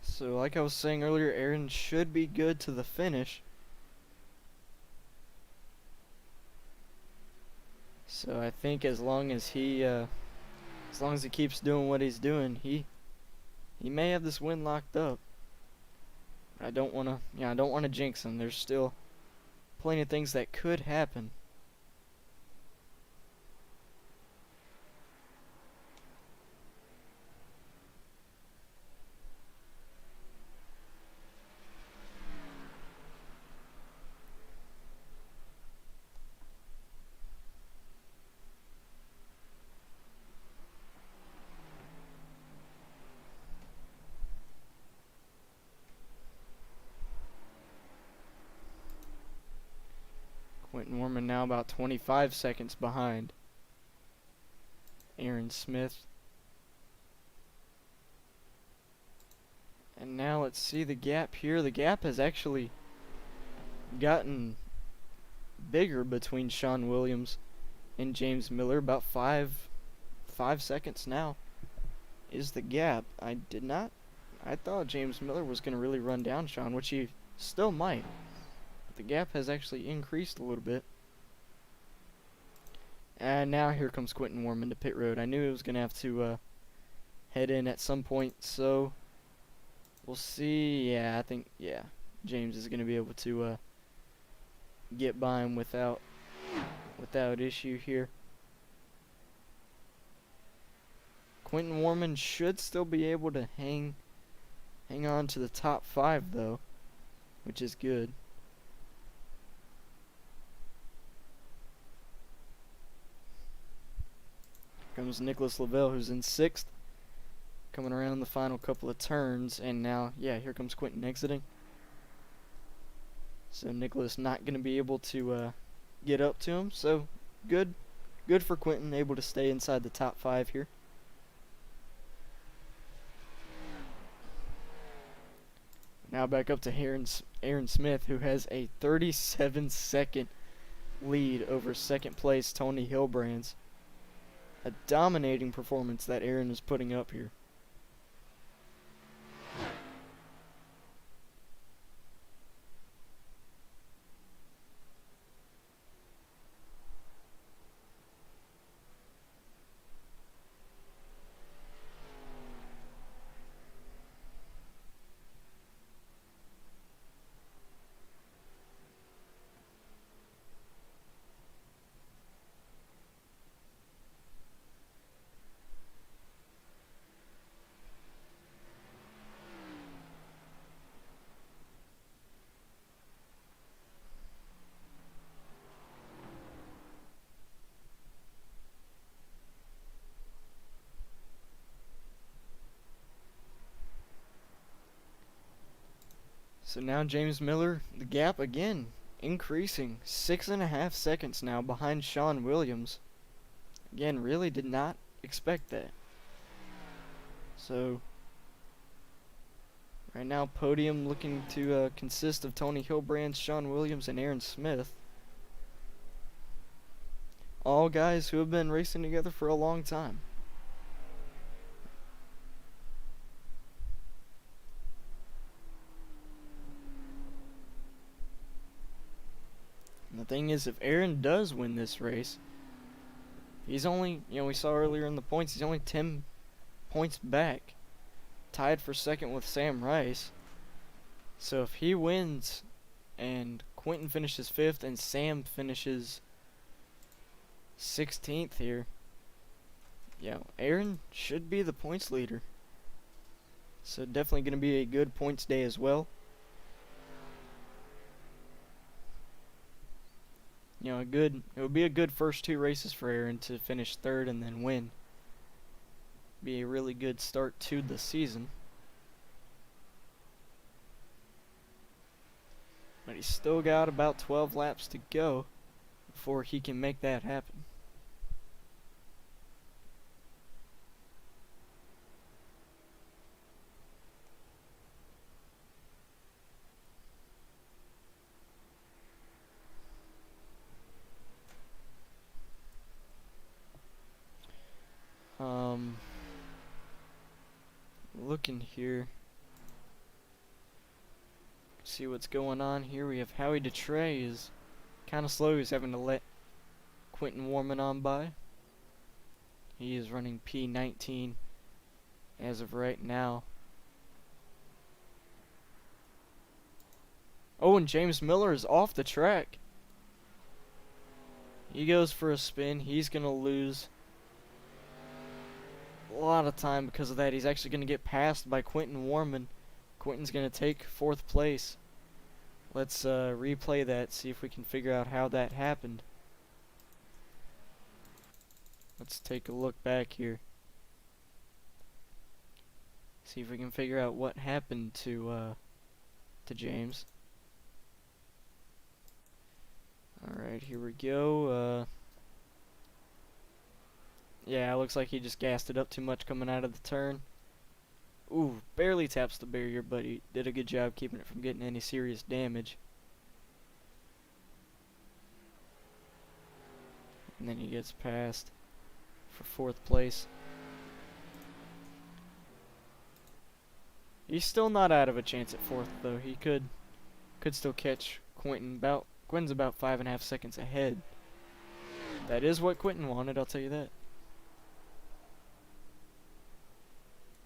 So like I was saying earlier, Aaron should be good to the finish. So I think as long as he keeps doing what he's doing, he may have this win locked up. I don't want to jinx him. There's still plenty of things that could happen. Quentin Warman now about 25 seconds behind Aaron Smith. And now let's see the gap here. The gap has actually gotten bigger between Sean Williams and James Miller. About five seconds now is the gap. I thought James Miller was going to really run down Sean, which he still might. The gap has actually increased a little bit. And now here comes Quentin Warman to pit road. I knew he was going to have to head in at some point, so we'll see. Yeah, I think, James is going to be able to get by him without issue here. Quentin Warman should still be able to hang on to the top 5, though, which is good. Comes Nicholas Lavelle, who's in 6th, coming around the final couple of turns, and now, here comes Quentin exiting. So Nicholas not going to be able to get up to him, so good for Quentin, able to stay inside the top 5 here. Now back up to Aaron Smith, who has a 37-second lead over second place Tony Hilbrands. A dominating performance that Aaron is putting up here. So now James Miller, the gap again increasing, 6.5 seconds now behind Sean Williams. Again, really did not expect that. So right now podium looking to consist of Tony Hilbrands, Sean Williams, and Aaron Smith. All guys who have been racing together for a long time. thing is, if Aaron does win this race, he's only, we saw earlier in the points, he's only 10 points back, tied for second with Sam Rice. So if he wins and Quentin finishes 5th and Sam finishes 16th here, Aaron should be the points leader. So definitely going to be a good points day as well. It would be a good first 2 races for Aaron to finish 3rd and then win. Be a really good start to the season. But he's still got about 12 laps to go before he can make that happen. Looking here, see what's going on here. We have Howie DeTrey is kind of slow. He's having to let Quentin Warman on by. He is running P19 as of right now. Oh, and James Miller is off the track. He goes for a spin. He's going to lose a lot of time because of that. He's actually going to get passed by Quentin Warman. Quentin's going to take 4th place. Let's replay that, see if we can figure out how that happened. Let's take a look back here. See if we can figure out what happened to James. Alright, here we go. Yeah, it looks like he just gassed it up too much coming out of the turn. Ooh, barely taps the barrier, but he did a good job keeping it from getting any serious damage. And then he gets passed for 4th place. He's still not out of a chance at 4th, though. He could still catch Quentin. Quentin's about 5.5 seconds ahead. That is what Quentin wanted, I'll tell you that.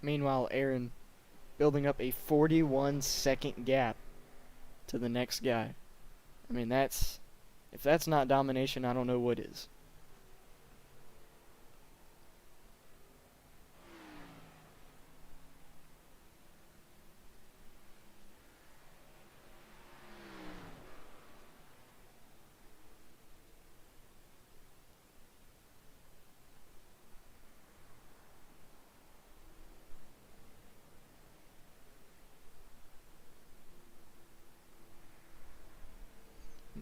Meanwhile, Aaron building up a 41-second gap to the next guy. I mean, if that's not domination, I don't know what is.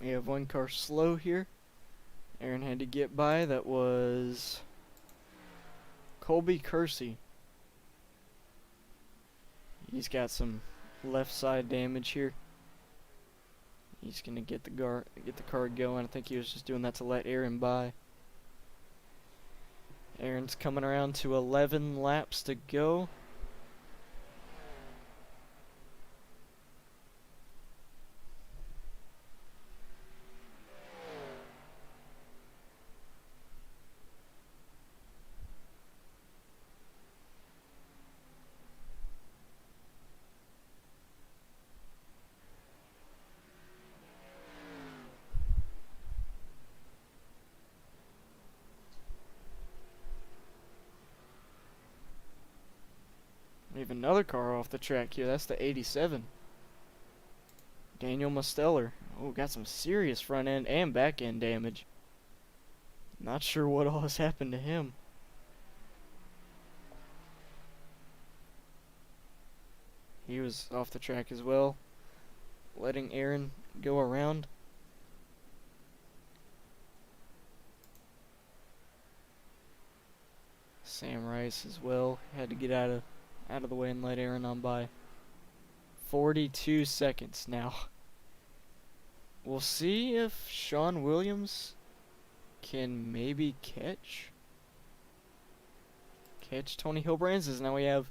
We have one car slow here. Aaron had to get by. That was Colby Kersey. He's got some left side damage here. He's gonna get the car going. I think he was just doing that to let Aaron by. Aaron's coming around to 11 laps to go. We have another car off the track here. That's the 87. Daniel Mosteller. Oh, got some serious front end and back end damage. Not sure what all has happened to him. He was off the track as well, letting Aaron go around. Sam Rice as well had to get out of the way and let Aaron on by. 42 seconds now. We'll see if Sean Williams can maybe catch Tony Hilbrands. As now we have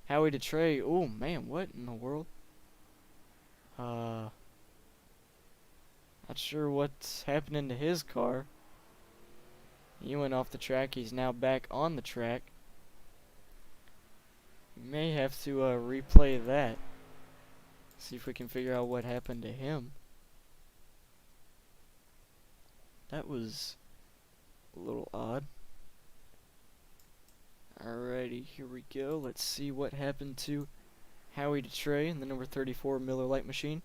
Howie DeTrey. Oh man, what in the world? Not sure what's happening to his car. He went off the track. He's now back on the track. May have to replay that. See if we can figure out what happened to him. That was a little odd. Alrighty, here we go. Let's see what happened to Howie DeTrey in the number 34 Miller Lite machine.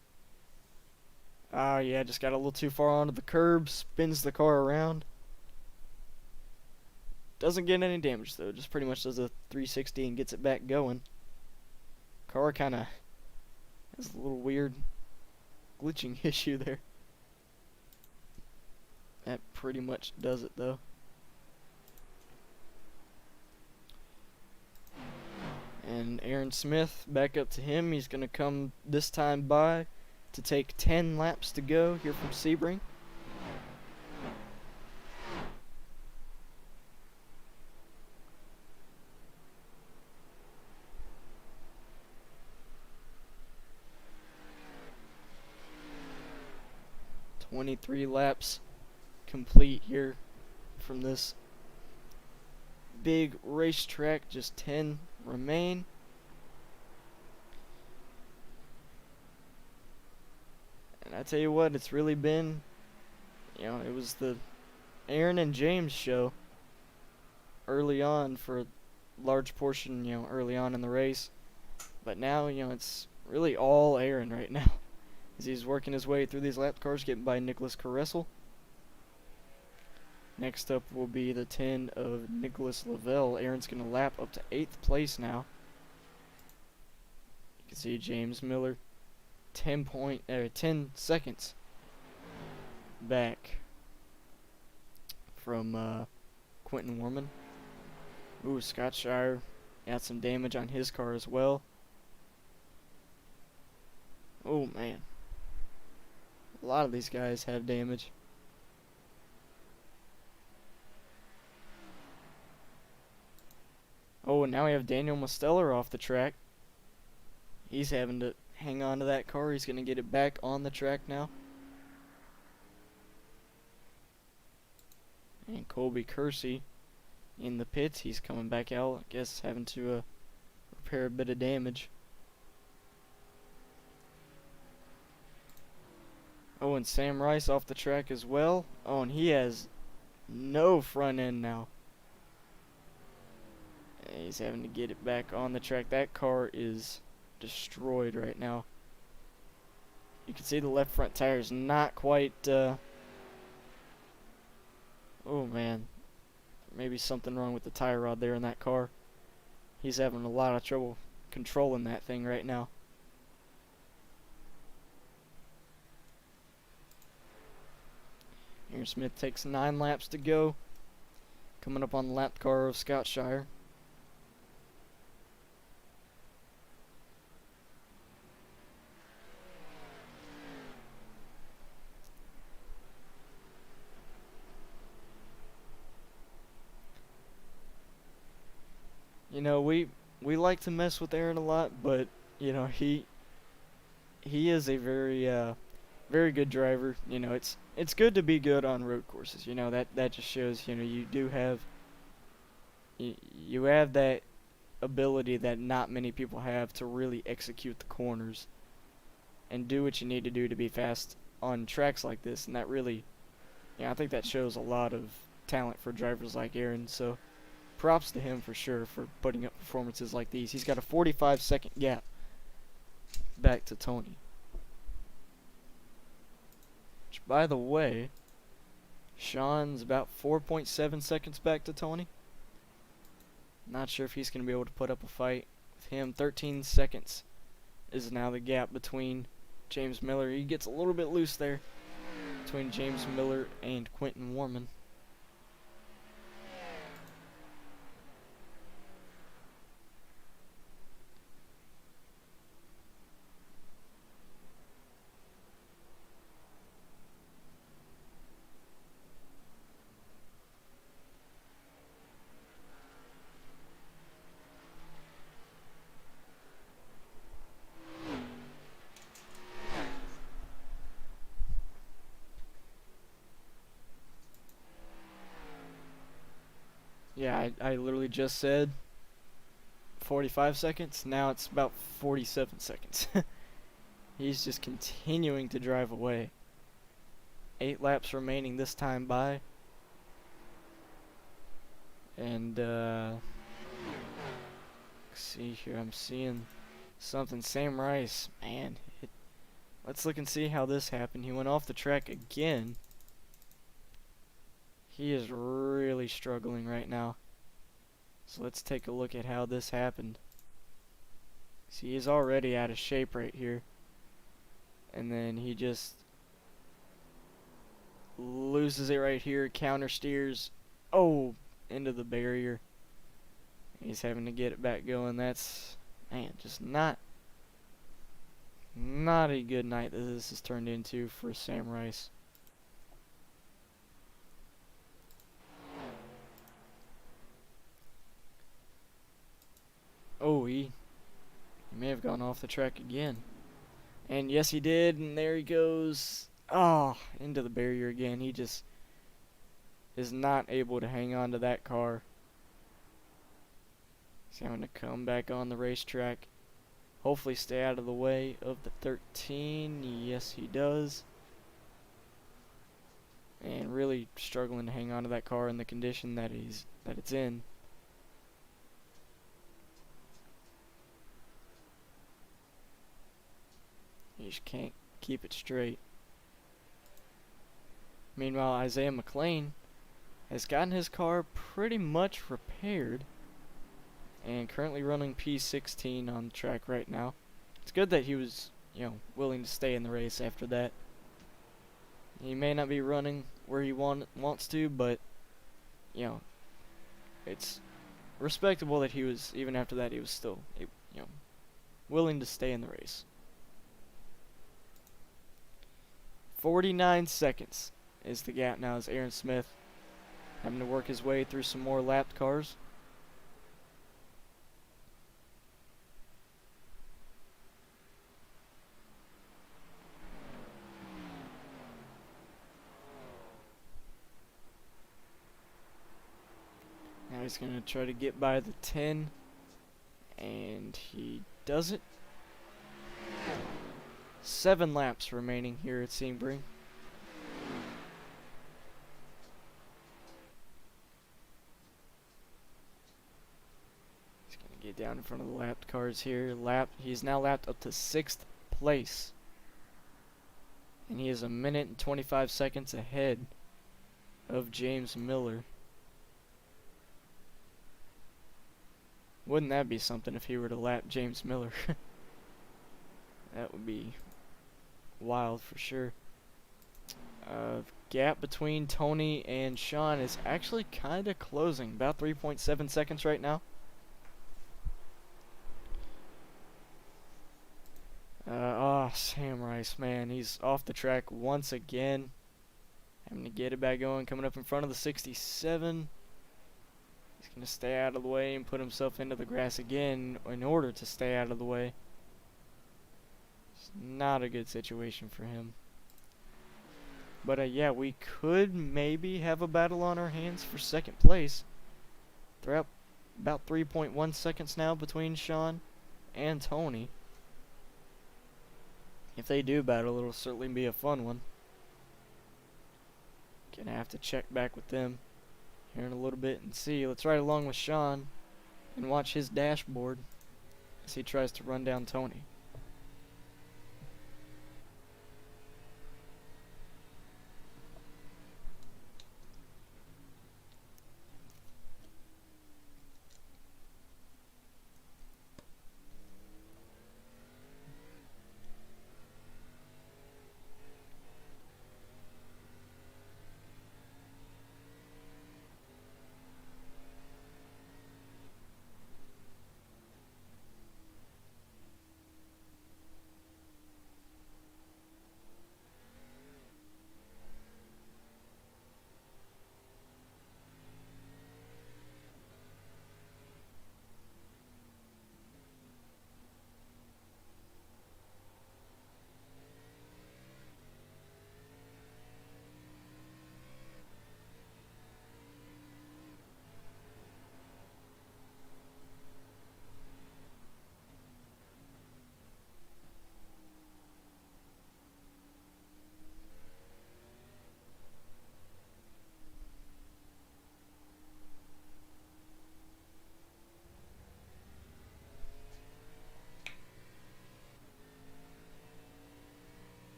Ah, yeah, just got a little too far onto the curb, spins the car around. Doesn't get any damage though, just pretty much does a 360 and gets it back going. Car kinda has a little weird glitching issue there. That pretty much does it though. And Aaron Smith, back up to him. He's going to come this time by to take 10 laps to go here from Sebring. "23 laps complete here from this big racetrack, just 10 remain. And I tell you what, it's really been, it was the Aaron and James show early on for a large portion, early on in the race. But now, it's really all Aaron right now as he's working his way through these lap cars, getting by Nicholas Caressel. Next up will be the 10 of Nicholas Lavelle. Aaron's going to lap up to 8th place now. You can see James Miller 10 seconds back from Quentin Warman. Ooh, Scott Shire got some damage on his car as well. Oh man, a lot of these guys have damage. Oh, and now we have Daniel Mosteller off the track. He's having to hang on to that car. He's going to get it back on the track now. And Colby Kersey in the pits. He's coming back out, I guess, having to repair a bit of damage. Oh, and Sam Rice off the track as well. Oh, and he has no front end now. He's having to get it back on the track. That car is destroyed right now. You can see the left front tire is not quite oh man, maybe something wrong with the tire rod there in that car. He's having a lot of trouble controlling that thing right now. Aaron Smith takes 9 laps to go, coming up on the lap car of Scott Shire. We like to mess with Aaron a lot, but he is a very good driver. It's good to be good on road courses. That just shows you do have you have that ability that not many people have to really execute the corners and do what you need to do to be fast on tracks like this. And that really, I think that shows a lot of talent for drivers like Aaron. So props to him for sure for putting up performances like these. He's got a 45-second gap back to Tony. Which, by the way, Sean's about 4.7 seconds back to Tony. Not sure if he's going to be able to put up a fight with him. 13 seconds is now the gap between James Miller. He gets a little bit loose there between James Miller and Quentin Warman. Yeah, I literally just said 45 seconds. Now it's about 47 seconds. He's just continuing to drive away. 8 laps remaining this time by. And, let's see here. I'm seeing something. Sam Rice. Man, let's look and see how this happened. He went off the track again. He is really struggling right now. So let's take a look at how this happened. See, he's already out of shape right here. And then he just loses it right here, counter steers, oh, into the barrier. He's having to get it back going. That's, man, just not a good night that this has turned into for Sam Rice. Oh, he may have gone off the track again. And yes, he did, and there he goes. Oh, into the barrier again. He just is not able to hang on to that car. He's having to come back on the racetrack. Hopefully stay out of the way of the 13. Yes, he does. And really struggling to hang on to that car in the condition that it's in. He just can't keep it straight. Meanwhile, Isaiah McLean has gotten his car pretty much repaired and currently running P16 on the track right now. It's good that he was, willing to stay in the race after that. He may not be running where he wants to, but, it's respectable that he was, even after that, he was still, willing to stay in the race. 49 seconds is the gap now as Aaron Smith having to work his way through some more lapped cars. Now he's going to try to get by the 10, and he does it. 7 laps remaining here at Sebring. He's going to get down in front of the lapped cars here. He's now lapped up to 6th place. And he is 1 minute and 25 seconds ahead of James Miller. Wouldn't that be something if he were to lap James Miller? That would be wild for sure. Gap between Tony and Sean is actually kind of closing. About 3.7 seconds right now. Sam Rice, man. He's off the track once again. Having to get it back going. Coming up in front of the 67. He's going to stay out of the way and put himself into the grass again in order to stay out of the way. It's not a good situation for him. But yeah, we could maybe have a battle on our hands for 2nd place. They're up about 3.1 seconds now between Sean and Tony. If they do battle, it'll certainly be a fun one. Gonna have to check back with them here in a little bit and see. Let's ride along with Sean and watch his dashboard as he tries to run down Tony.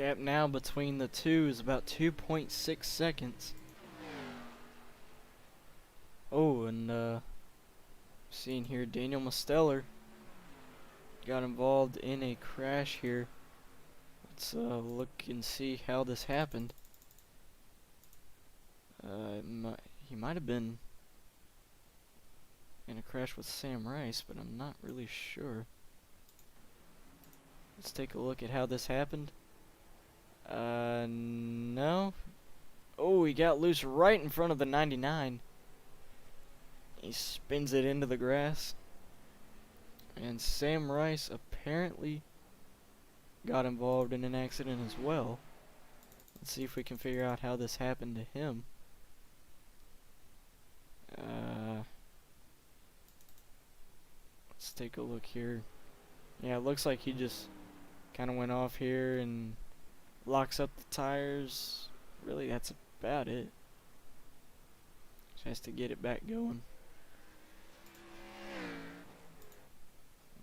Gap now between the two is about 2.6 seconds. Oh, and seeing here, Daniel Mosteller got involved in a crash here. Let's look and see how this happened. He might have been in a crash with Sam Rice, but I'm not really sure. Let's take a look at how this happened. No. Oh, he got loose right in front of the 99. He spins it into the grass. And Sam Rice apparently got involved in an accident as well. Let's see if we can figure out how this happened to him. Let's take a look here. Yeah, it looks like he just kind of went off here and locks up the tires. Really, that's about it. Just has to get it back going.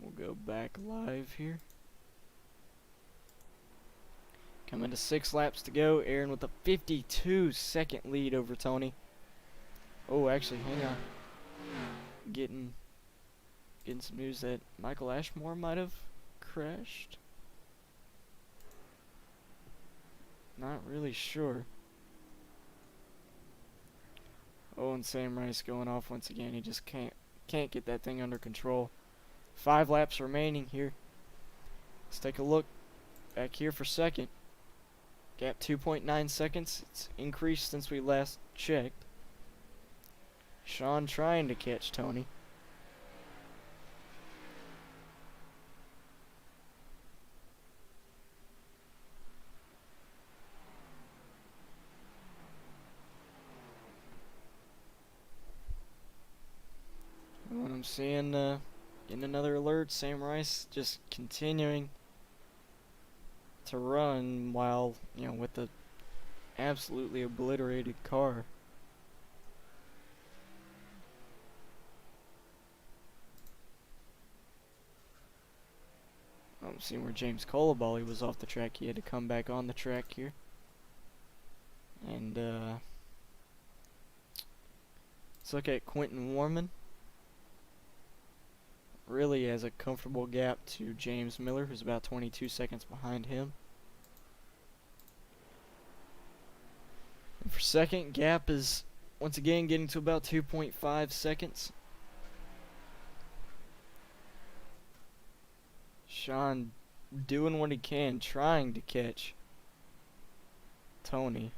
We'll go back live here. Coming to 6 laps to go. Aaron with a 52-second lead over Tony. Oh, actually, hang on. Getting some news that Michael Ashmore might have crashed. Not really sure. Oh, and Sam Rice going off once again. He just can't get that thing under control. 5 laps remaining here. Let's take a look back here for second. Gap 2.9 seconds. It's increased since we last checked. Sean trying to catch Tony. What I'm seeing, getting another alert. Sam Rice just continuing to run while, with the absolutely obliterated car. I'm seeing where James Colabali was off the track. He had to come back on the track here. And let's look at Quentin Warman. Really has a comfortable gap to James Miller, who's about 22 seconds behind him. And for second, gap is once again getting to about 2.5 seconds. Sean doing what he can, trying to catch Tony.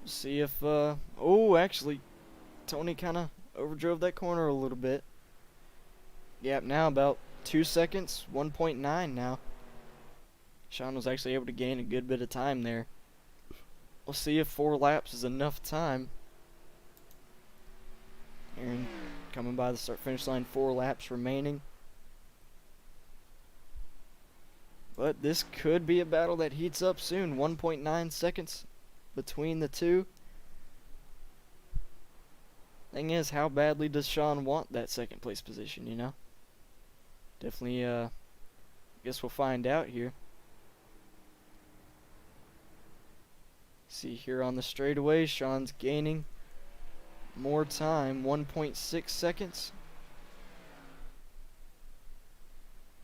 See if, oh, actually, Tony kind of overdrove that corner a little bit. Gap now about 2 seconds, 1.9 now. Sean was actually able to gain a good bit of time there. We'll see if 4 laps is enough time. Aaron coming by the start-finish line, 4 laps remaining. But this could be a battle that heats up soon. 1.9 seconds between the two. Thing is, how badly does Sean want that second place position, Definitely, guess we'll find out here. See here on the straightaway, Sean's gaining more time, 1.6 seconds.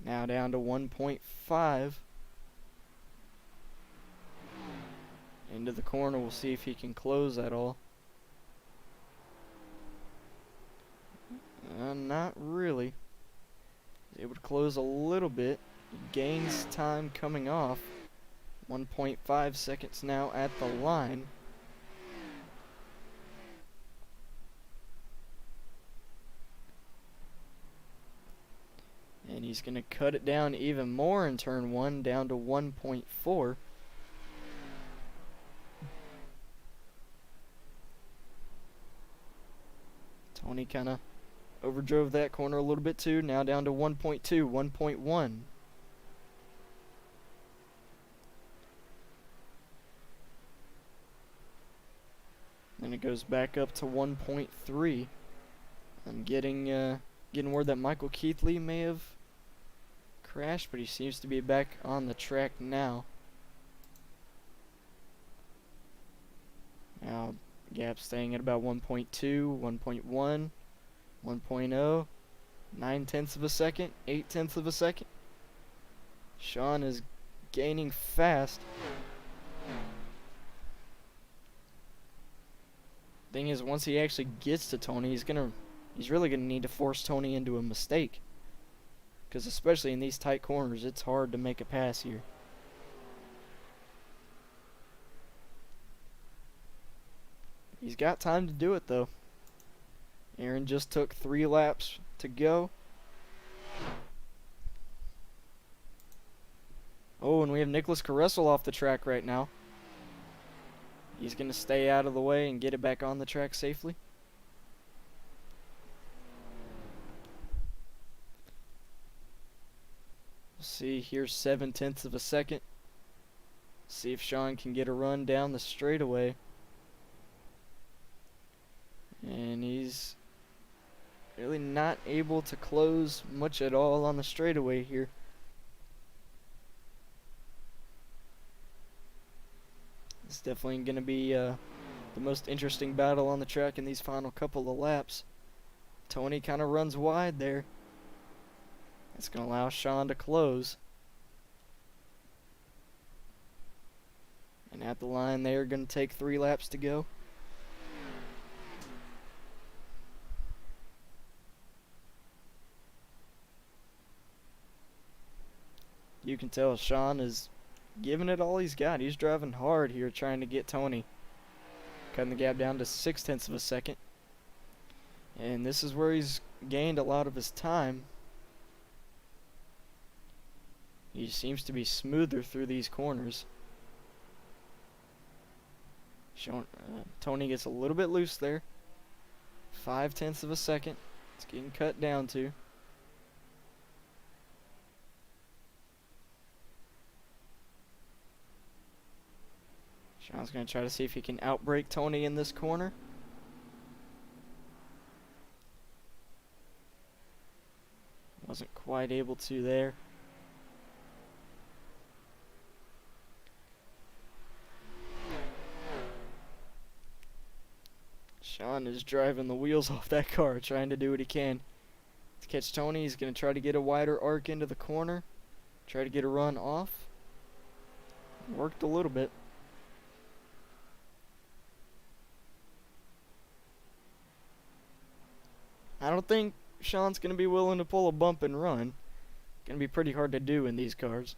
Now down to 1.5. Into the corner, we'll see if he can close at all. Not really. He's able to close a little bit. He gains time coming off. 1.5 seconds now at the line. And he's going to cut it down even more in turn 1, down to 1.4. Tony kind of overdrove that corner a little bit too. Now down to 1.2, 1.1. Then it goes back up to 1.3. I'm getting word that Michael Keithley may have crashed, but he seems to be back on the track now. Now, gap staying at about 1.2, 1.1, 1.0, 9/10 of a second, 8/10 of a second. Sean is gaining fast. Thing is, once he actually gets to Tony, he's really gonna need to force Tony into a mistake. Because especially in these tight corners, it's hard to make a pass here. He's got time to do it, though. Aaron just took 3 laps to go. Oh, and we have Nicholas Caressel off the track right now. He's going to stay out of the way and get it back on the track safely. We'll see, here's 7/10 of a second. See if Sean can get a run down the straightaway. And he's really not able to close much at all on the straightaway here. It's definitely going to be the most interesting battle on the track in these final couple of laps. Tony kind of runs wide there. That's going to allow Sean to close. And at the line, they are going to take 3 laps to go. You can tell Sean is giving it all he's got. He's driving hard here trying to get Tony. Cutting the gap down to 6/10 of a second. And this is where he's gained a lot of his time. He seems to be smoother through these corners. Tony gets a little bit loose there. 5/10 of a second. It's getting cut down to. Sean's going to try to see if he can outbrake Tony in this corner. Wasn't quite able to there. Sean is driving the wheels off that car, trying to do what he can to catch Tony. He's going to try to get a wider arc into the corner. Try to get a run off. Worked a little bit. I don't think Sean's going to be willing to pull a bump and run. Going to be pretty hard to do in these cars.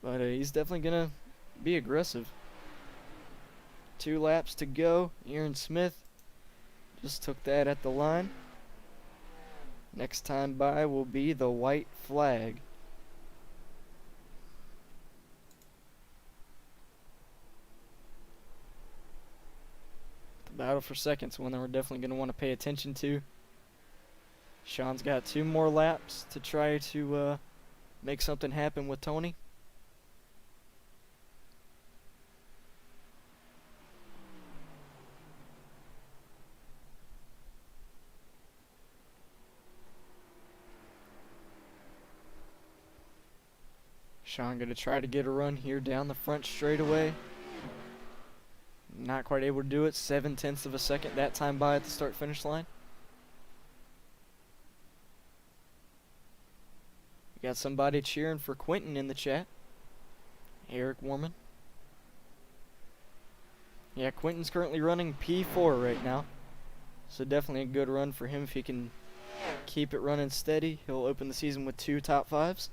But he's definitely going to be aggressive. 2 laps to go. Aaron Smith just took that at the line. Next time by will be the white flag. Battle for second's one that we're definitely going to want to pay attention to. Sean's got 2 more laps to try to make something happen with Tony. Sean going to try to get a run here down the front straightaway. Not quite able to do it. 7/10 of a second that time by at the start-finish line. We got somebody cheering for Quentin in the chat. Eric Warman. Yeah, Quentin's currently running P4 right now. So definitely a good run for him if he can keep it running steady. He'll open the season with 2 top 5s.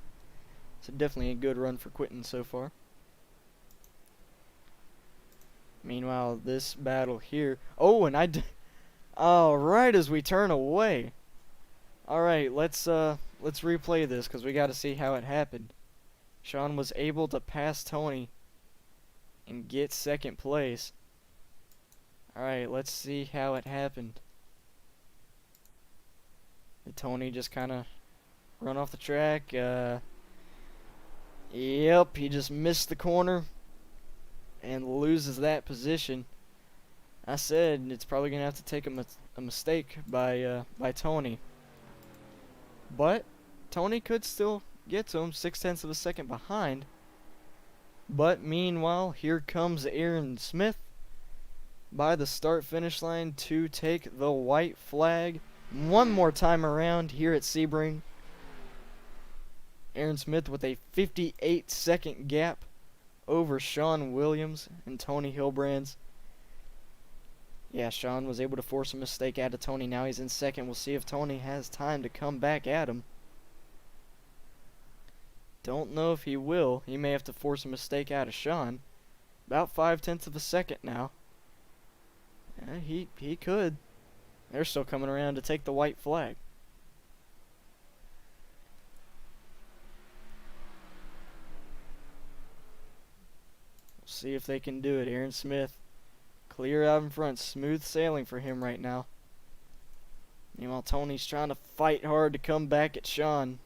So definitely a good run for Quentin so far. Meanwhile, this battle here. Oh, and all right, as we turn away. All right, let's replay this because we got to see how it happened. Sean was able to pass Tony and get 2nd place. All right, let's see how it happened. Did Tony just kind of run off the track? Yep, he just missed the corner and loses that position. I said it's probably gonna have to take a mistake by Tony, but Tony could still get to him, 6/10 of a second behind. But meanwhile, here comes Aaron Smith by the start-finish line to take the white flag one more time around here at Sebring. Aaron Smith with a 58-second gap over Sean Williams and Tony Hilbrands. Yeah, Sean was able to force a mistake out of Tony. Now he's in second. We'll see if Tony has time to come back at him. Don't know if he will. He may have to force a mistake out of Sean. About 5/10 of a second now. Yeah, he could. They're still coming around to take the white flag. We'll see if they can do it. Aaron Smith clear out in front. Smooth sailing for him right now. Meanwhile, Tony's trying to fight hard to come back at Sean.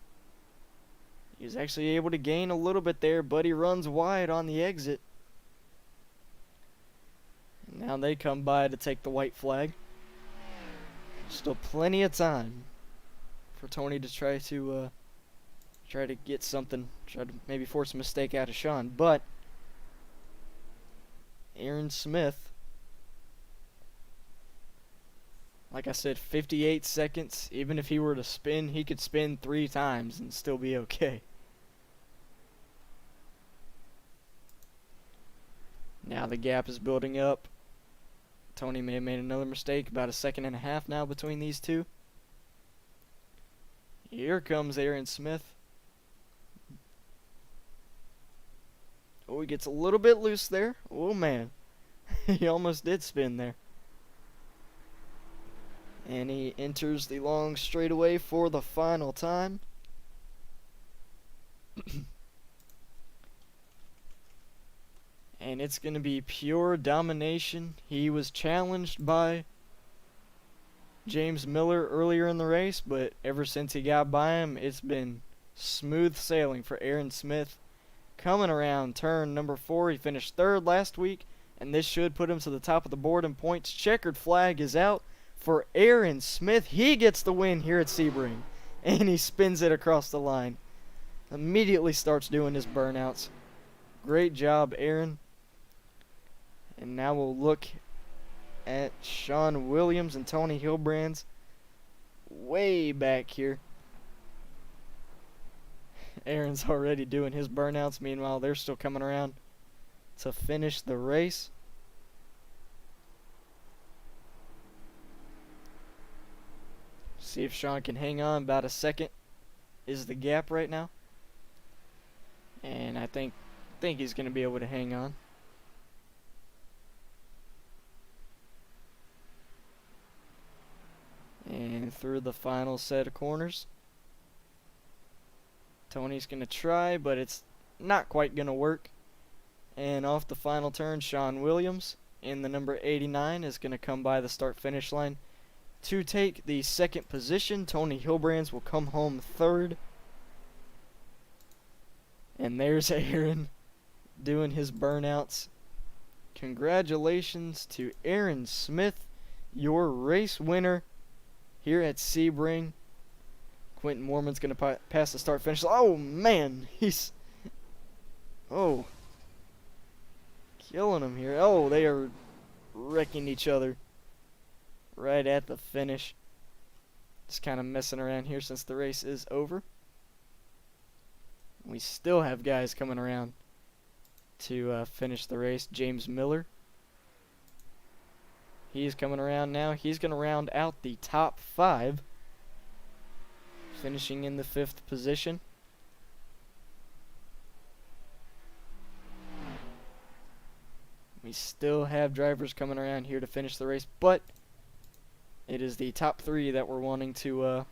He's actually able to gain a little bit there, but he runs wide on the exit. And now they come by to take the white flag. Still plenty of time for Tony to try to get something, try to maybe force a mistake out of Sean, but Aaron Smith, like I said, 58 seconds. Even if he were to spin, he could spin 3 times and still be okay. Now the gap is building up. Tony may have made another mistake. About a second and a half now between these two. Here comes Aaron Smith. Oh, he gets a little bit loose there. Oh, man. He almost did spin there. And he enters the long straightaway for the final time. And it's going to be pure domination. He was challenged by James Miller earlier in the race, but ever since he got by him, it's been smooth sailing for Aaron Smith. Coming around turn number 4, he finished 3rd last week, and this should put him to the top of the board in points. Checkered flag is out for Aaron Smith. He gets the win here at Sebring, and he spins it across the line. Immediately starts doing his burnouts. Great job, Aaron. And now we'll look at Sean Williams and Tony Hilbrands way back here. Aaron's already doing his burnouts. Meanwhile, they're still coming around to finish the race. See if Sean can hang on. About a second is the gap right now. And I think he's going to be able to hang on. And through the final set of corners. Tony's going to try, but it's not quite going to work. And off the final turn, Sean Williams in the number 89 is going to come by the start-finish line to take the 2nd position. Tony Hilbrands will come home 3rd. And there's Aaron doing his burnouts. Congratulations to Aaron Smith, your race winner here at Sebring. Quentin Moorman's going to pass the start-finish. Oh, man. He's... Oh. Killing him here. Oh, they are wrecking each other right at the finish. Just kind of messing around here since the race is over. We still have guys coming around to finish the race. James Miller. He's coming around now. He's going to round out the top 5. Finishing in the 5th position. We still have drivers coming around here to finish the race, but it is the top 3 that we're wanting to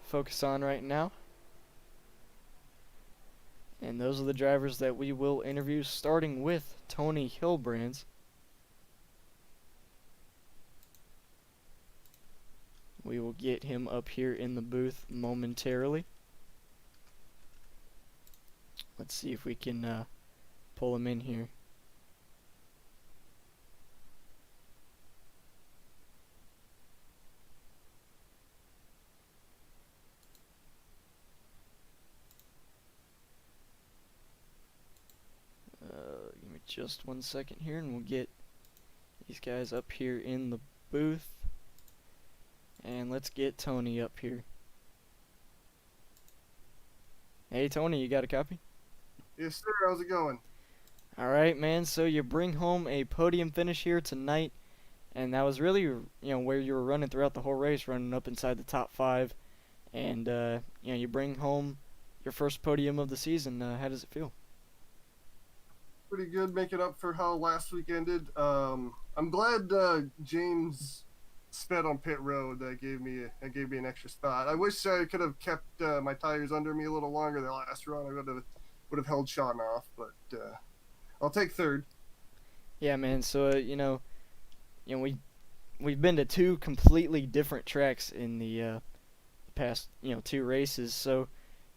focus on right now. And those are the drivers that we will interview, starting with Tony Hilbrands. We will get him up here in the booth momentarily. Let's see if we can pull him in here. just 1 second here, and we'll get these guys up here in the booth. And let's get Tony up here. Hey, Tony, you got a copy? Yes, sir. How's it going? All right, man. So you bring home a podium finish here tonight, and that was really, where you were running throughout the whole race, running up inside the top five, and you bring home your first podium of the season. How does it feel? Pretty good, making up for how last week ended. I'm glad James sped on pit road. That gave me an extra spot. I wish I could have kept my tires under me a little longer the last run. I would have held Sean off, but I'll take third. Yeah, man. So we've been to two completely different tracks in the past two races. So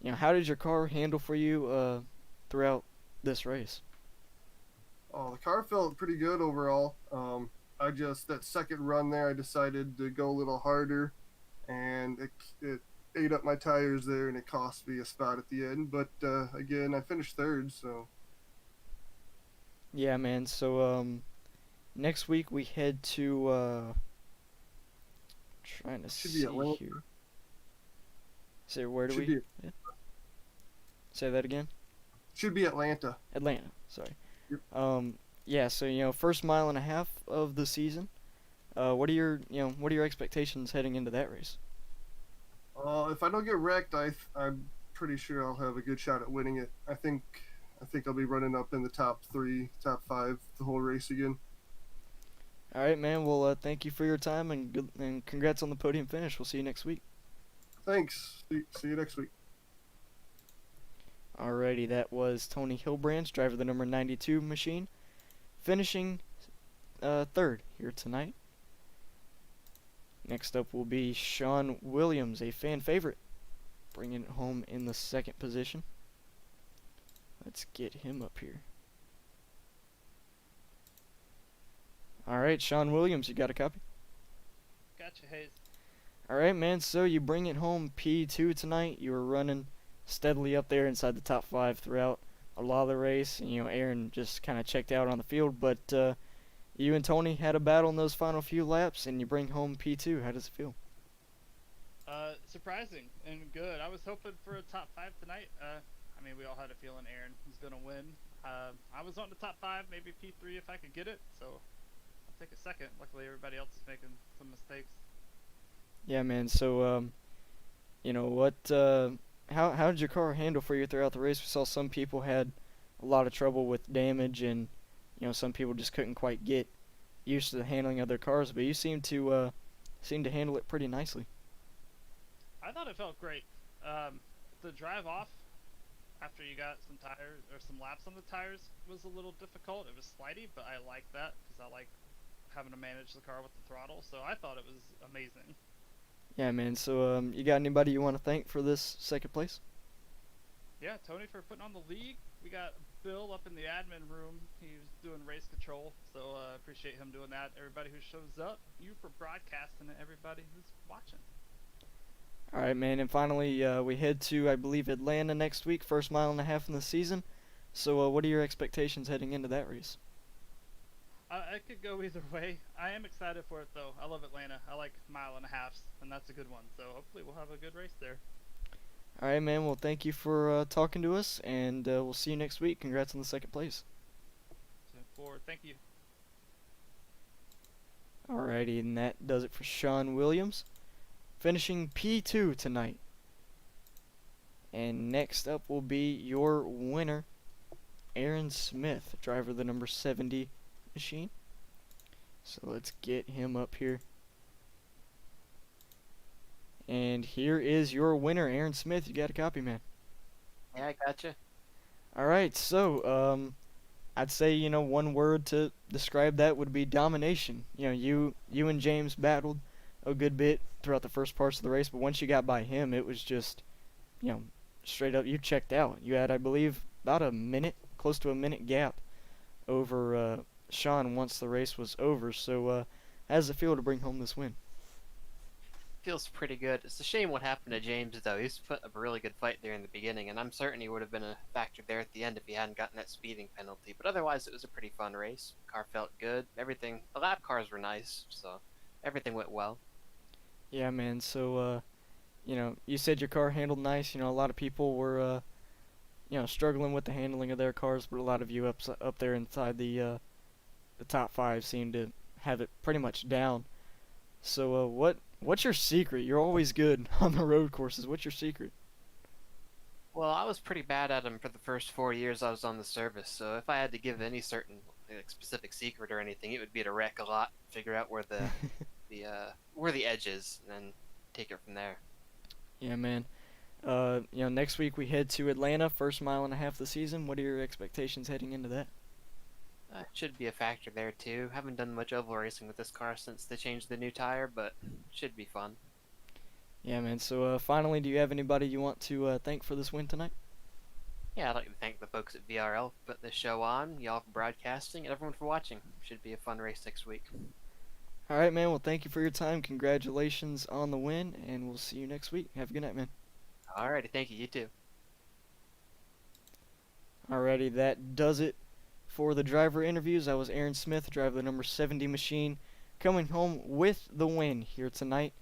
how did your car handle for you throughout this race? Oh, the car felt pretty good overall. That second run there, I decided to go a little harder, and it ate up my tires there, and it cost me a spot at the end. But again, I finished third, so Yeah, man. So next week we head to trying to should be see Atlanta. here. Say where do Should we? be Yeah. Say that again. should be Atlanta. Atlanta. Sorry. Yep. Yeah. So first mile and a half of the season. What are your expectations heading into that race? If I don't get wrecked, I'm pretty sure I'll have a good shot at winning it. I think I'll be running up in the top three, top five the whole race again. All right, man. Well, thank you for your time and congrats on the podium finish. We'll see you next week. Thanks. See you next week. Alrighty, that was Tony Hilbrands, driver of the number 92 machine, finishing third here tonight. Next up will be Sean Williams, a fan favorite, bringing it home in the second position. Let's get him up here. Alright, Sean Williams, you got a copy? Gotcha, Hayes. Alright, man, so you bring it home P2 tonight. You were running steadily up there inside the top five throughout a lot of the race. And, Aaron just kind of checked out on the field, but you and Tony had a battle in those final few laps, and you bring home P2. How does it feel? Surprising and good. I was hoping for a top five tonight. We all had a feeling Aaron was going to win. I was on the top five, maybe P3 if I could get it, so I'll take a second. Luckily, everybody else is making some mistakes. Yeah, man, so, what, how did your car handle for you throughout the race? We saw some people had a lot of trouble with damage, and, some people just couldn't quite get used to the handling of their cars, but you seem to handle it pretty nicely. I thought it felt great. The drive off after you got some tires or some laps on the tires was a little difficult. It was slidey, but I like that because I like having to manage the car with the throttle. So I thought it was amazing. Yeah, man, so, you got anybody you want to thank for this second place? Yeah, Tony for putting on the league. We got Bill up in the admin room. He was doing race control, so I appreciate him doing that. Everybody who shows up, you for broadcasting, and everybody who's watching. All right, man, and finally, we head to, I believe, Atlanta next week, first mile and a half in the season. So, what are your expectations heading into that race? I could go either way. I am excited for it, though. I love Atlanta. I like mile and a halves, and that's a good one. So hopefully we'll have a good race there. All right, man, well, thank you for talking to us, and we'll see you next week. Congrats on the second place. So forward, thank you. Alrighty, and that does it for Sean Williams, finishing P2 tonight. And next up will be your winner, Aaron Smith, driver of the number 70 machine. So let's get him up here. And here is your winner, Aaron Smith. You got a copy, man. Yeah, I gotcha. Alright, so I'd say, one word to describe that would be domination. You and James battled a good bit throughout the first parts of the race, but once you got by him, it was just, straight up, you checked out. You had, I believe, about a minute, close to a minute gap over Sean once the race was over. So, how does it feel to bring home this win? Feels pretty good. It's a shame what happened to James, though. He's put up a really good fight there in the beginning, and I'm certain he would have been a factor there at the end if he hadn't gotten that speeding penalty. But otherwise, it was a pretty fun race. Car felt good. Everything. The lap cars were nice, so everything went well. Yeah, man. So, you said your car handled nice. A lot of people were, struggling with the handling of their cars, but a lot of you up there inside the top five seem to have it pretty much down. So, what's your secret? You're always good on the road courses. What's your secret? Well, I was pretty bad at them for the first 4 years I was on the service, so if I had to give any certain specific secret or anything, it would be to wreck a lot, figure out where where the edge is, and then take it from there. Yeah, man. Next week we head to Atlanta, first mile and a half of the season. What are your expectations heading into that? Should be a factor there too. Haven't done much oval racing with this car since they changed the new tire, but should be fun. Yeah, man. So, finally, do you have anybody you want to thank for this win tonight? Yeah, I'd like to thank the folks at VRL for putting this show on, y'all for broadcasting, and everyone for watching. Should be a fun race next week. All right, man. Well, thank you for your time. Congratulations on the win, and we'll see you next week. Have a good night, man. Alrighty, thank you. You too. Alrighty, that does it for the driver interviews. I was Aaron Smith, driver the number 70 machine, coming home with the win here tonight.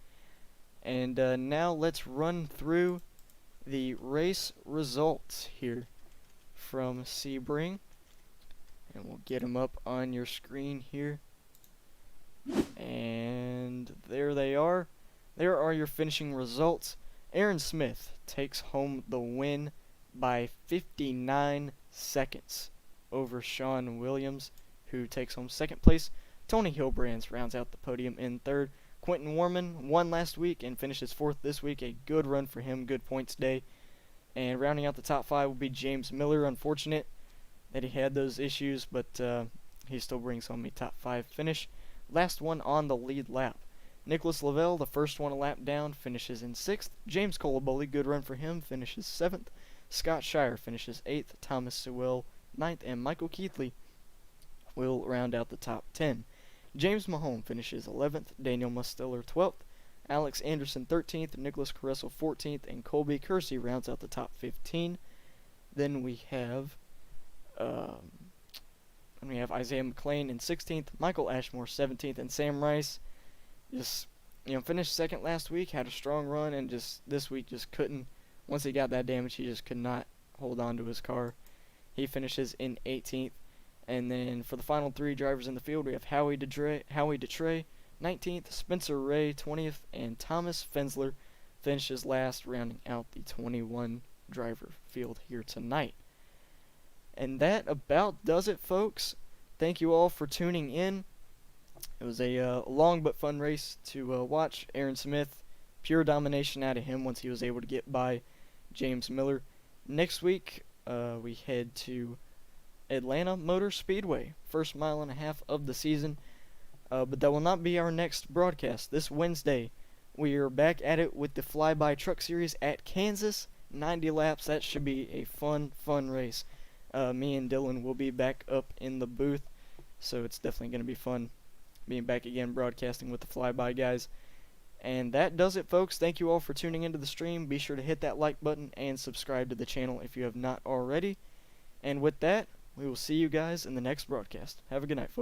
And now let's run through the race results here from Sebring. And we'll get them up on your screen here. And there they are. There are your finishing results. Aaron Smith takes home the win by 59 seconds over Sean Williams, who takes home second place. Tony Hilbrands rounds out the podium in third. Quentin Warman won last week and finishes fourth this week. A good run for him, good points day. And rounding out the top five will be James Miller. Unfortunate that he had those issues, but he still brings home a top five finish. Last one on the lead lap. Nicholas Lavelle, the first one a lap down, finishes in sixth. James Colabully, good run for him, finishes seventh. Scott Shire finishes eighth. Thomas Sewell ninth, and Michael Keithley will round out the top 10. James Mahone finishes 11th, Daniel Musteller 12th, Alex Anderson 13th, Nicholas Caressel 14th, and Colby Kersey rounds out the top 15. Then we have Isaiah McLean in 16th, Michael Ashmore 17th, and Sam Rice just finished second last week, had a strong run, and just this week just couldn't. Once he got that damage, he just could not hold on to his car. He finishes in 18th. And then for the final three drivers in the field, we have Howie Detray 19th, Spencer Ray 20th, and Thomas Fensler finishes last, rounding out the 21 driver field here tonight. And that about does it, folks. Thank you all for tuning in. It was a long but fun race to watch. Aaron Smith, pure domination out of him once he was able to get by James Miller. Next week, we head to Atlanta Motor Speedway, first mile and a half of the season. But that will not be our next broadcast. This Wednesday, we are back at it with the Flyby Truck Series at Kansas. 90 laps. That should be a fun race. Me and Dylan will be back up in the booth, so it's definitely going to be fun being back again broadcasting with the Flyby guys. And that does it, folks. Thank you all for tuning into the stream. Be sure to hit that like button and subscribe to the channel if you have not already. And with that, we will see you guys in the next broadcast. Have a good night, folks.